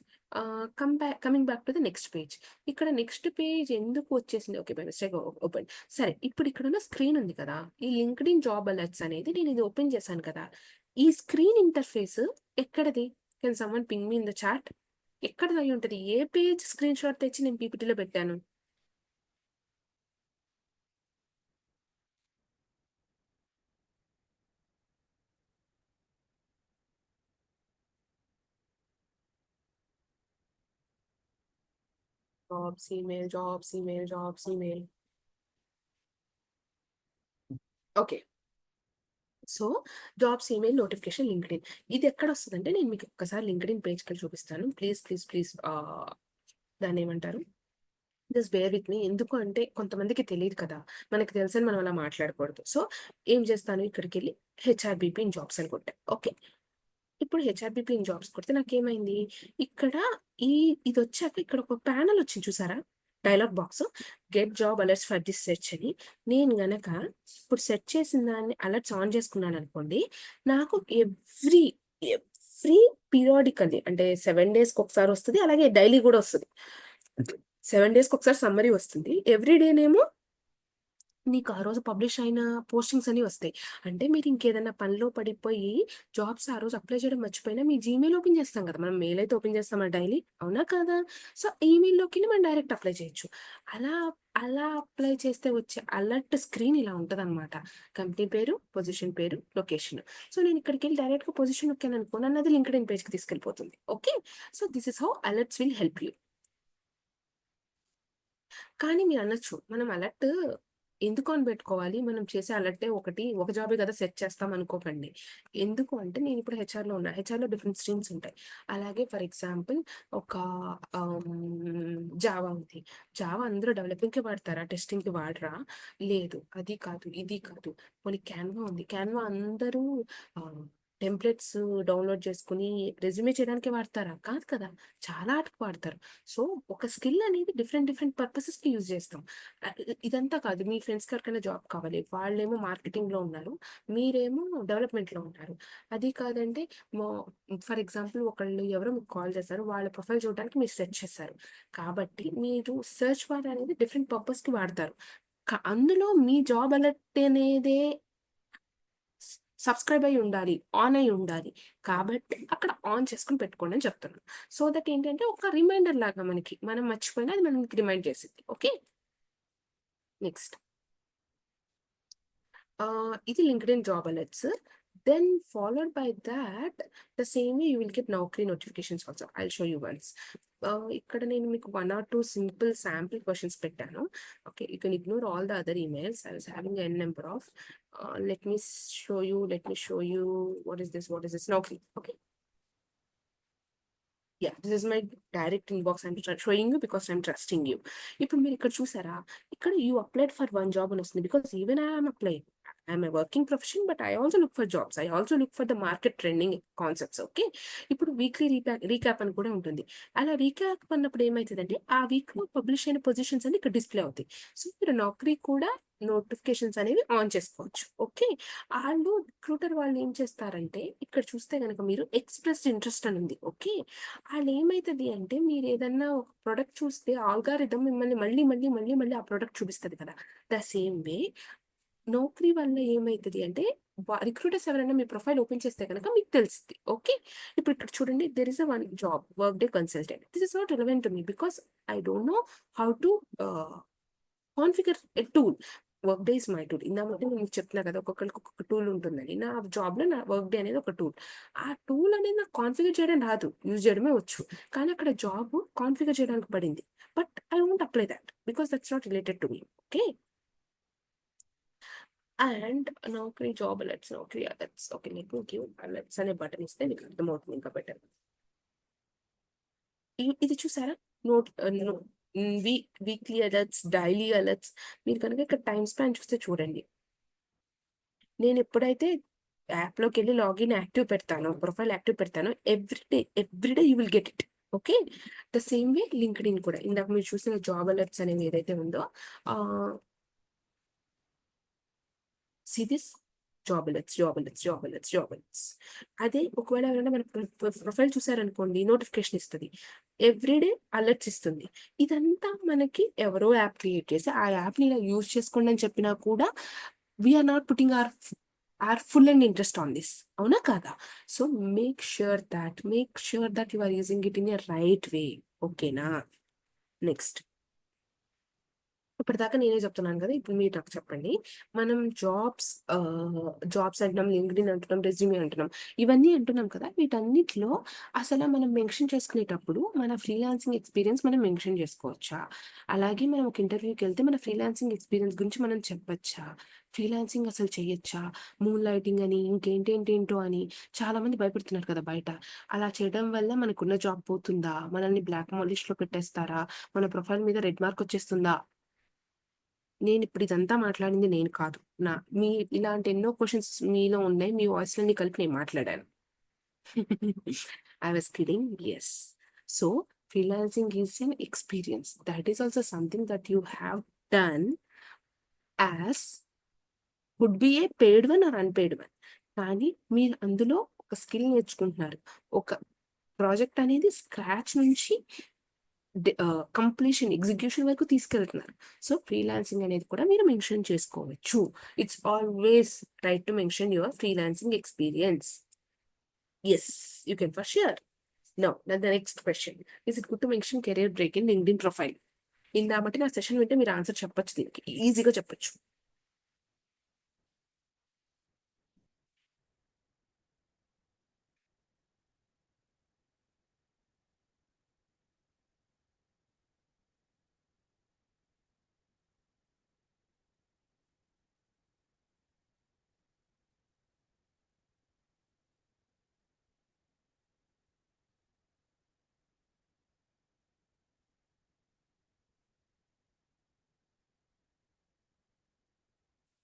coming back to the next page. ఇక్కడ నెక్స్ట్ పేజ్ ఎందుకు వచ్చేసింది? ఓకే. By mistake open. సరే ఇప్పుడు ఇక్కడున్న స్క్రీన్ ఉంది కదా! ఈ లింక్డ్ఇన్ జాబ్ అలర్ట్స్ అనేది నేను ఇది ఓపెన్ చేశాను కదా! ఈ స్క్రీన్ ఇంటర్ఫేస్ ఎక్కడిది? Can someone ping me in the chat? ఎక్కడిది అయ్యుంటది? ఏ పేజ్ స్క్రీన్‌షాట్ తెచ్చి నేను పీపీటీలో పెట్టాను? Jobs email, jobs email, jobs email. Okay. So jobs email notification LinkedIn. ఇది ఎక్కడ వస్తుందంటే నేను మీకు ఒక్కసారి లింక్డ్ఇన్ పేజ్కి వెళ్ళి చూపిస్తాను. ప్లీజ్ ప్లీజ్ ప్లీజ్ దాన్ని ఏమంటారు, జస్ట్ బేర్ విత్ మీ. ఎందుకు అంటే కొంతమందికి తెలియదు కదా, మనకి తెలుసని మనం అలా మాట్లాడకూడదు. సో ఏం చేస్తాను, ఇక్కడికి వెళ్ళి హెచ్ఆర్బిపి ఇన్ జాబ్స్ అని కొట్టా. ఓకే, ఇప్పుడు హెచ్ఆర్బిపి ఇన్ జాబ్స్ కొడితే నాకేమైంది, ఇక్కడ ఈ ఇది వచ్చాక ఇక్కడ ఒక ప్యానల్ వచ్చింది చూసారా, dialogue box, get job alerts for this search అని. నేను గనక ఇప్పుడు సెర్చ్ చేసిన దాన్ని అలర్ట్స్ ఆన్ చేసుకున్నాను అనుకోండి, నాకు ఎవ్రీ ఎవ్రీ పీరియాడికల్లీ అంటే 7 days ఒకసారి వస్తుంది, అలాగే డైలీ కూడా వస్తుంది. 7 days ఒకసారి సమ్మరీ వస్తుంది, ఎవ్రీ డేనేమో నీకు ఆ రోజు పబ్లిష్ అయిన పోస్టింగ్స్ అని వస్తాయి. అంటే మీరు ఇంకేదైనా పనిలో పడిపోయి జాబ్స్ ఆ రోజు అప్లై చేయడం మర్చిపోయినా మీ జీమెయిల్ ఓపెన్ చేస్తాం కదా, మనం మెయిల్ అయితే ఓపెన్ చేస్తాం డైలీ, అవునా కదా? సో ఈమెయిల్లోకి మనం డైరెక్ట్ అప్లై చేయొచ్చు. అలా అలా అప్లై చేస్తే వచ్చే అలర్ట్ స్క్రీన్ ఇలా ఉంటదన్నమాట. కంపెనీ పేరు, పొజిషన్ పేరు, లొకేషన్. సో నేను ఇక్కడికి వెళ్ళి డైరెక్ట్గా పొజిషన్ నొక్కాను అనుకో, నన్ను అది లింక్డ్ఇన్ పేజ్కి తీసుకెళ్ళిపోతుంది. Okay, so this is how alerts will help you. కానీ మీరు అనొచ్చు, మనం అలర్ట్ ఎందుకు అని పెట్టుకోవాలి, మనం చేసే అలర్టే ఒక జాబే కదా సెట్ చేస్తాం అనుకోకండి. ఎందుకు అంటే నేను ఇప్పుడు హెచ్ఆర్లో ఉన్నా, హెచ్ఆర్లో డిఫరెంట్ స్ట్రీమ్స్ ఉంటాయి. అలాగే ఫర్ ఎగ్జాంపుల్ ఒక జావా ఉంది, జావా అందరూ డెవలపింగ్కి వాడతారా, టెస్టింగ్కి వాడరా? లేదు, అది కాదు ఇది కాదు. కొన్ని క్యాన్వా ఉంది, క్యాన్వా అందరూ టెంప్లెట్స్ డౌన్లోడ్ చేసుకుని రెజ్యూమే చేయడానికి వాడతారా? కాదు కదా, చాలా ఆటకు వాడతారు. సో ఒక స్కిల్ అనేది డిఫరెంట్ డిఫరెంట్ పర్పసెస్కి యూజ్ చేస్తాం. ఇదంతా కాదు, మీ ఫ్రెండ్స్కి ఎవరికైనా జాబ్ కావాలి, వాళ్ళేమో మార్కెటింగ్లో ఉన్నారు, మీరేమో డెవలప్మెంట్లో ఉన్నారు. అది కాదంటే ఫర్ ఎగ్జాంపుల్ ఒకళ్ళు ఎవరో మీకు కాల్ చేస్తారు, వాళ్ళ ప్రొఫైల్ చూడడానికి మీరు సెర్చ్ చేస్తారు. కాబట్టి మీరు సెర్చ్ బార్ అనేది డిఫరెంట్ పర్పస్కి వాడతారు. అందులో మీ జాబ్ అలర్ట్ అనేదే సబ్స్క్రైబ్ అయి ఉండాలి, ఆన్ అయి ఉండాలి. కాబట్టి అక్కడ ఆన్ చేసుకుని పెట్టుకోండి అని చెప్తున్నాను. సో దట్ ఏంటంటే ఒక రిమైండర్ లాగా మనకి, మనం మర్చిపోయినా అది మనకి రిమైండ్ చేసింది. ఓకే, నెక్స్ట్ ఇది LinkedIn job alerts. Then followed by that the same way you will get Naukri notifications also. I show you once. ఇక్కడ నేను మీకు 1 or 2 సింపుల్ శాంపుల్ క్వశ్చన్స్ పెట్టాను. Okay, you can ignore all the other emails. I was having an number of. Let me show you what is this Naukri. Okay, this is my direct inbox. I'm showing you because I'm trusting you. ఇప్పుడు మీరు ఇక్కడ చూసారా, ఇక్కడ you applied for 1 job అని వస్తుంది, because even I'm applied, I'm a working profession, but I also look for jobs, I also look for the market trending concepts. Okay, ఇప్పుడు weekly recap అని కూడా ఉంటుంది. అలా రీక్యాప్ అన్నప్పుడు ఏమవుతుందంటే ఆ వీక్ లో పబ్లిష్ అయిన పొజిషన్స్ అని ఇక్కడ డిస్ప్లే అవుతాయి. సో మీరు నౌకరీ కూడా నోటిఫికేషన్స్ అనేవి ఆన్ చేసుకోవచ్చు. ఓకే, రిక్రూటర్ వాళ్ళు ఏం చేస్తారంటే ఇక్కడ చూస్తే కనుక మీరు ఎక్స్ప్రెస్ ఇంట్రెస్ట్ అని ఉంది. ఓకే, వాళ్ళు ఏమైతుంది అంటే మీరు ఏదన్నా ఒక ప్రోడక్ట్ చూస్తే ఆల్గారిథం మిమ్మల్ని మళ్ళీ మళ్ళీ మళ్ళీ మళ్ళీ ఆ ప్రోడక్ట్ చూపిస్తుంది కదా. ద సేమ్ వే నౌకరీ వల్ల ఏమైతుంది అంటే రిక్రూటర్స్ ఎవరైనా మీ ప్రొఫైల్ ఓపెన్ చేస్తే కనుక మీకు తెలుస్తుంది. ఓకే, ఇప్పుడు ఇక్కడ చూడండి, there is a one job, work day consultant. This is not relevant to me because I don't no how to configure a tool. Work day is my tool. ఇందాక నేను మీకు చెప్తున్నా కదా, ఒక్కొక్కరికి ఒక్కొక్క టూల్ ఉంటుందని. నా జాబ్లో నా వర్క్ డే అనేది ఒక టూల్. ఆ టూల్ అనేది నాకు కాన్ఫిగర్ చేయడం రాదు, యూజ్ చేయడమే వచ్చు. కానీ అక్కడ జాబ్ కాన్ఫిగర్ చేయడానికి పడింది. But I won't apply that because that's not related to me. Okay, and Naukri job alerts, Naukri alerts. Okay, let me give alerts అనే బటన్ ఇస్తే మీకు అర్థమవుతుంది ఇంకా బెటర్. ఇది చూసారా, note weekly alerts, daily alerts. మీరు కనుక ఇక్కడ టైం స్పాన్ చూస్తే చూడండి, నేను ఎప్పుడైతే యాప్లోకి వెళ్ళి లాగిన్ యాక్టివ్ పెడతానో, ప్రొఫైల్ యాక్టివ్ పెడతానో, everyday you will get it. Okay, the same way LinkedIn కూడా ఇందాక మీరు చూసిన జాబ్ అలర్ట్స్ అనేవి ఏదైతే ఉందో, see this job alerts, job alerts, job alerts, job alerts. అదే ఒకవేళ ఎవరైనా మన ప్రొఫైల్ చూసారనుకోండి, నోటిఫికేషన్ ఇస్తుంది, ఎవ్రీడే అలర్ట్స్ ఇస్తుంది. ఇదంతా మనకి ఎవరో యాప్ క్రియేట్ చేసి ఆ యాప్ని ఇలా యూజ్ చేసుకోండి అని చెప్పినా కూడా we're not putting our full and interest on this, అవునా కాదా? So make sure that you are using it in a right way. ఓకేనా, నెక్స్ట్ ఇప్పటిదాకా నేనే చెప్తున్నాను కదా! ఇప్పుడు మీరు నాకు చెప్పండి. మనం జాబ్స్ అంటున్నాం, లింక్డ్ఇన్ అంటున్నాం, రెజ్యూమే అంటున్నాం. ఇవన్నీ అంటున్నాం కదా! వీటన్నిటిలో అసల మనం మెన్షన్ చేసుకునేటప్పుడు మన ఫ్రీలాన్సింగ్ ఎక్స్‌పీరియన్స్ మనం మెన్షన్ చేసుకోవచ్చా? అలాగే మనం ఒక ఇంటర్వ్యూకెళ్తే మన ఫ్రీలాన్సింగ్ ఎక్స్‌పీరియన్స్ గురించి మనం చెప్పచ్చా? ఫ్రీలాన్సింగ్ అసలు చేయొచ్చా? మూన్ లైటింగ్ అని, ఇంకేంటేంటేంటో అని చాలామంది భయపడుతున్నారు కదా బయట. అలా చేయడం వల్ల మనకున్న జాబ్ పోతుందా? మనల్ని బ్లాక్ లిస్ట్‌లో పెట్టేస్తారా? మన ప్రొఫైల్ మీద రెడ్ మార్క్ వచ్చేస్తుందా? నేనిప్పుడు ఇదంతా మాట్లాడింది నేను కాదు. నా మీ ఇలాంటి ఎన్నో క్వెషన్స్ మీలో ఉన్నాయి. మీ వాయిస్‌లన్నీ కలిపి నేను మాట్లాడాను. I was kidding. Yes. So, freelancing is an experience. That is also something that you have done as could be a paid one or unpaid one. కానీ మీరు అందులో ఒక స్కిల్ నేర్చుకుంటున్నారు. ఒక ప్రాజెక్ట్ అనేది స్క్రాచ్ నుంచి కంప్లీషన్, ఎగ్జిక్యూషన్ వరకు తీసుకెళ్తున్నారు. సో, ఫ్రీలాన్సింగ్ అనేది కూడా మీరు మెన్షన్ చేసుకోవచ్చు. It's always right to mention your freelancing experience. Yes, you can for sure. Now the next question. Is it good to mention career break in LinkedIn profile? ఇందా బట్టి నా session వింటే మీరు answer చెప్పొచ్చు దీనికి. ఈజీగా చెప్పొచ్చు.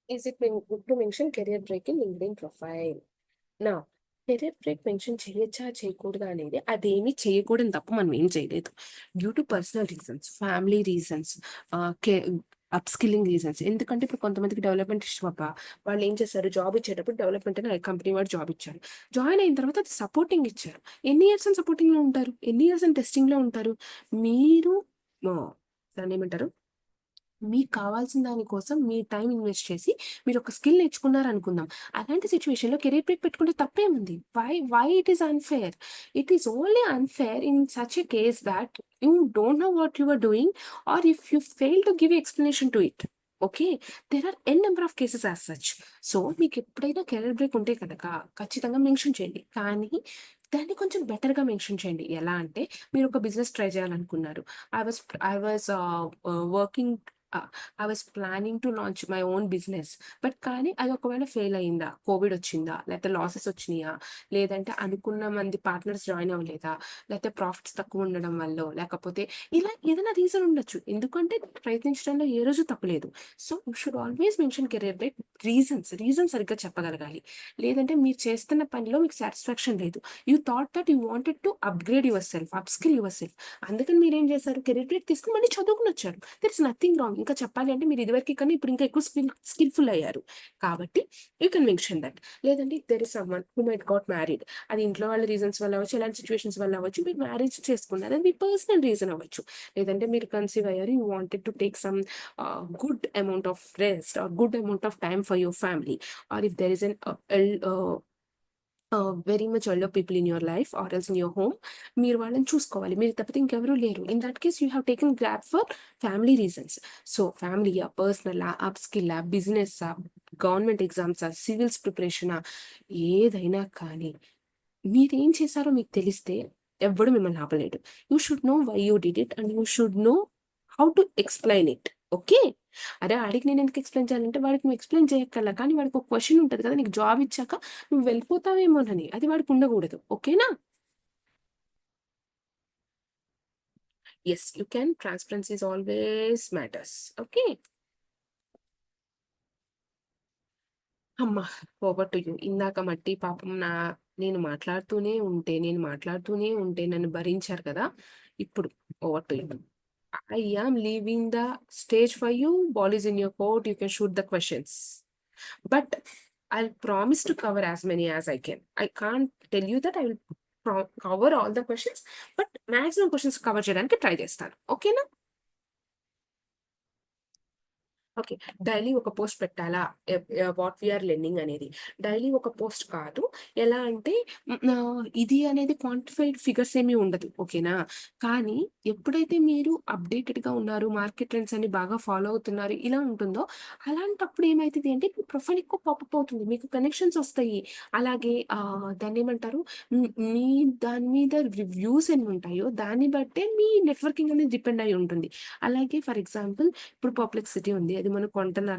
Is it good to mention career break in LinkedIn profile? నా కెరియర్ బ్రేక్ మెన్షన్ చేయొచ్చా? చేయకూడదా? అనేది అదేమీ చేయకూడని తప్పు మనం ఏం చేయలేదు. Due to personal reasons, family reasons, K upskilling reasons. ఎందుకంటే ఇప్పుడు కొంతమందికి డెవలప్‌మెంట్ ఇష్టమబ్బా! వాళ్ళేం చేశారు, జాబ్ ఇచ్చేటప్పుడు డెవలప్‌మెంట్ అని కంపెనీ వాడు జాబ్ ఇచ్చారు. జాయిన్ అయిన తర్వాత అది సపోర్టింగ్ ఇచ్చారు. ఎన్ని ఇయర్స్ అని సపోర్టింగ్‌లో ఉంటారు? ఎన్ని ఇయర్స్ అని టెస్టింగ్‌లో ఉంటారు? మీరు దాన్నేమంటారు? మీకు కావాల్సిన దాని కోసం మీ టైమ్ ఇన్వెస్ట్ చేసి మీరొక స్కిల్ నేర్చుకున్నారనుకుందాం. అలాంటి సిట్యుయేషన్‌లో కెరియర్ బ్రేక్ పెట్టుకుంటే తప్పేముంది? Why it is unfair? It is only unfair in such a case that you don't know what you are doing or if you fail to give explanation to it. Okay. There are an number of cases as such. So, మీకెప్పుడైనా career break ఉంటే గనక ఖచ్చితంగా mention చేయండి. కానీ దాన్ని కొంచెం బెటర్‌గా mention చేయండి. ఎలా అంటే మీరొక బిజినెస్ ట్రై చేయాలనుకున్నారు. I was I was working ah, I was planning to launch my own business. But కానీ అది ఒకవేళ ఫెయిల్ అయిందా? కోవిడ్ వచ్చిందా? లేకపోతే లాసెస్ వచ్చినియా? లేదంటే అనుకున్న మంది పార్ట్నర్స్ జాయిన్ అవ్వలేదా? లేకపోతే ప్రాఫిట్స్ తక్కువ ఉండడం వల్లో, లేకపోతే ఇలా ఏదైనా రీజన్ ఉండొచ్చు. ఎందుకంటే ప్రయత్నించడంలో ఏ రోజు తప్పులేదు. So, you should always mention career break reason సరిగ్గా చెప్పగలగాలి. లేదంటే మీరు చేస్తున్న పనిలో మీకు సాటిస్ఫాక్షన్ లేదు. You thought that you wanted to upgrade yourself, upskill yourself. అందుకని మీరేం చేశారు? కెరియర్ బ్రేక్ తీసుకొని మళ్ళీ చదువుకొనొచ్చారు. There is nothing wrong. ఇంకా చెప్పాలి అంటే మీరు ఇదివరకి కన్నా ఇప్పుడు ఇంకా ఎక్కువ స్కిల్‌ఫుల్ అయ్యారు. కాబట్టి యూ కెన్ మెన్షన్ దట్. లేదంటే there is someone who might got married. అది ఇంట్లో వాళ్ళ రీజన్స్ వల్ల అవ్వచ్చు, ఎలాంటి సిట్యుయేషన్స్ వల్ల అవ్వచ్చు. మీరు మ్యారేజ్ చేసుకున్నారు. అది మీ పర్సనల్ రీజన్ అవ్వచ్చు. లేదంటే మీరు కన్సీవ్ అయ్యారు. You wanted to take some good amount of rest or good amount of time for your family. Or if there is an very much elder people in your life or else in your home. మీరు వాళ్ళని చూసుకోవాలి. మీరు తప్పితే ఇంకెవరు లేరు. In that case you have taken grab for family reasons. So, ఫ్యామిలీయా, పర్సనలా, అప్‌స్కిల్లా, బిజినెస్సా, గవర్నమెంట్ ఎగ్జామ్సా, సివిల్స్ ప్రిపరేషనా, ఏదైనా కానీ మీరేం చేశారో మీకు తెలిస్తే ఎవ్వడు మిమ్మల్ని ఆపలేడు. You should know why you did it and you should know how to explain it. Okay. అరే! ఆడికి నేనెందుకు ఎక్స్‌ప్లెయిన్ చేయాలంటే వాడికి నువ్వు ఎక్స్‌ప్లెయిన్ చేయక్కర్లా. కానీ వాడికొక క్వెషన్ ఉంటది కదా! నీకు జాబ్ ఇచ్చాక నువ్వు వెళ్ళిపోతావేమోనని. అది వాడికుండకూడదు. ఓకేనా? Yes. You can. Transparency is always matters. Okay. హమ్మా! Over to you. ఇందాక మట్టి పాపం నేను మాట్లాడుతూనే ఉంటే నన్ను భరించారు కదా! ఇప్పుడు over to you. I am leaving the stage for you. Ball is in your court. You can shoot the questions. But I'll promise to cover as many as I can. I can't tell you that I will cover all the questions, but maximum questions cover చేయడానికి try చేస్తాను. ఓకేనా? Okay. Daily ఒక post పెట్టాలా? What we are learning అనేది. Daily ఒక post కాదు. ఎలా అంటే ఇది అనేది క్వాంటిఫైడ్ ఫిగర్స్ ఏమి ఉండదు. ఓకేనా? కానీ ఎప్పుడైతే మీరు అప్‌డేటెడ్‌గా ఉన్నారు, మార్కెట్ ట్రెండ్స్ అన్ని బాగా ఫాలో అవుతున్నారు, ఇలా ఉంటుందో అలాంటప్పుడు ఏమైతది అంటే మీ ప్రొఫైల్ ఎక్కువ పాపప్ అవుతుంది. మీకు కనెక్షన్స్ ఒస్తాయి. అలాగే దాన్నేమంటారు? మీ దాని మీద రివ్యూస్ ఎన్నుంటాయో దాన్ని బట్టే మీ నెట్వర్కింగ్ అనేది డిపెండ్ అయ్యి ఉంటుంది. అలాగే ఫర్ ఎగ్జాంపుల్ ఇప్పుడు పర్ప్లెక్సిటీ ఉంది. అది మనం కొంటున్నారా?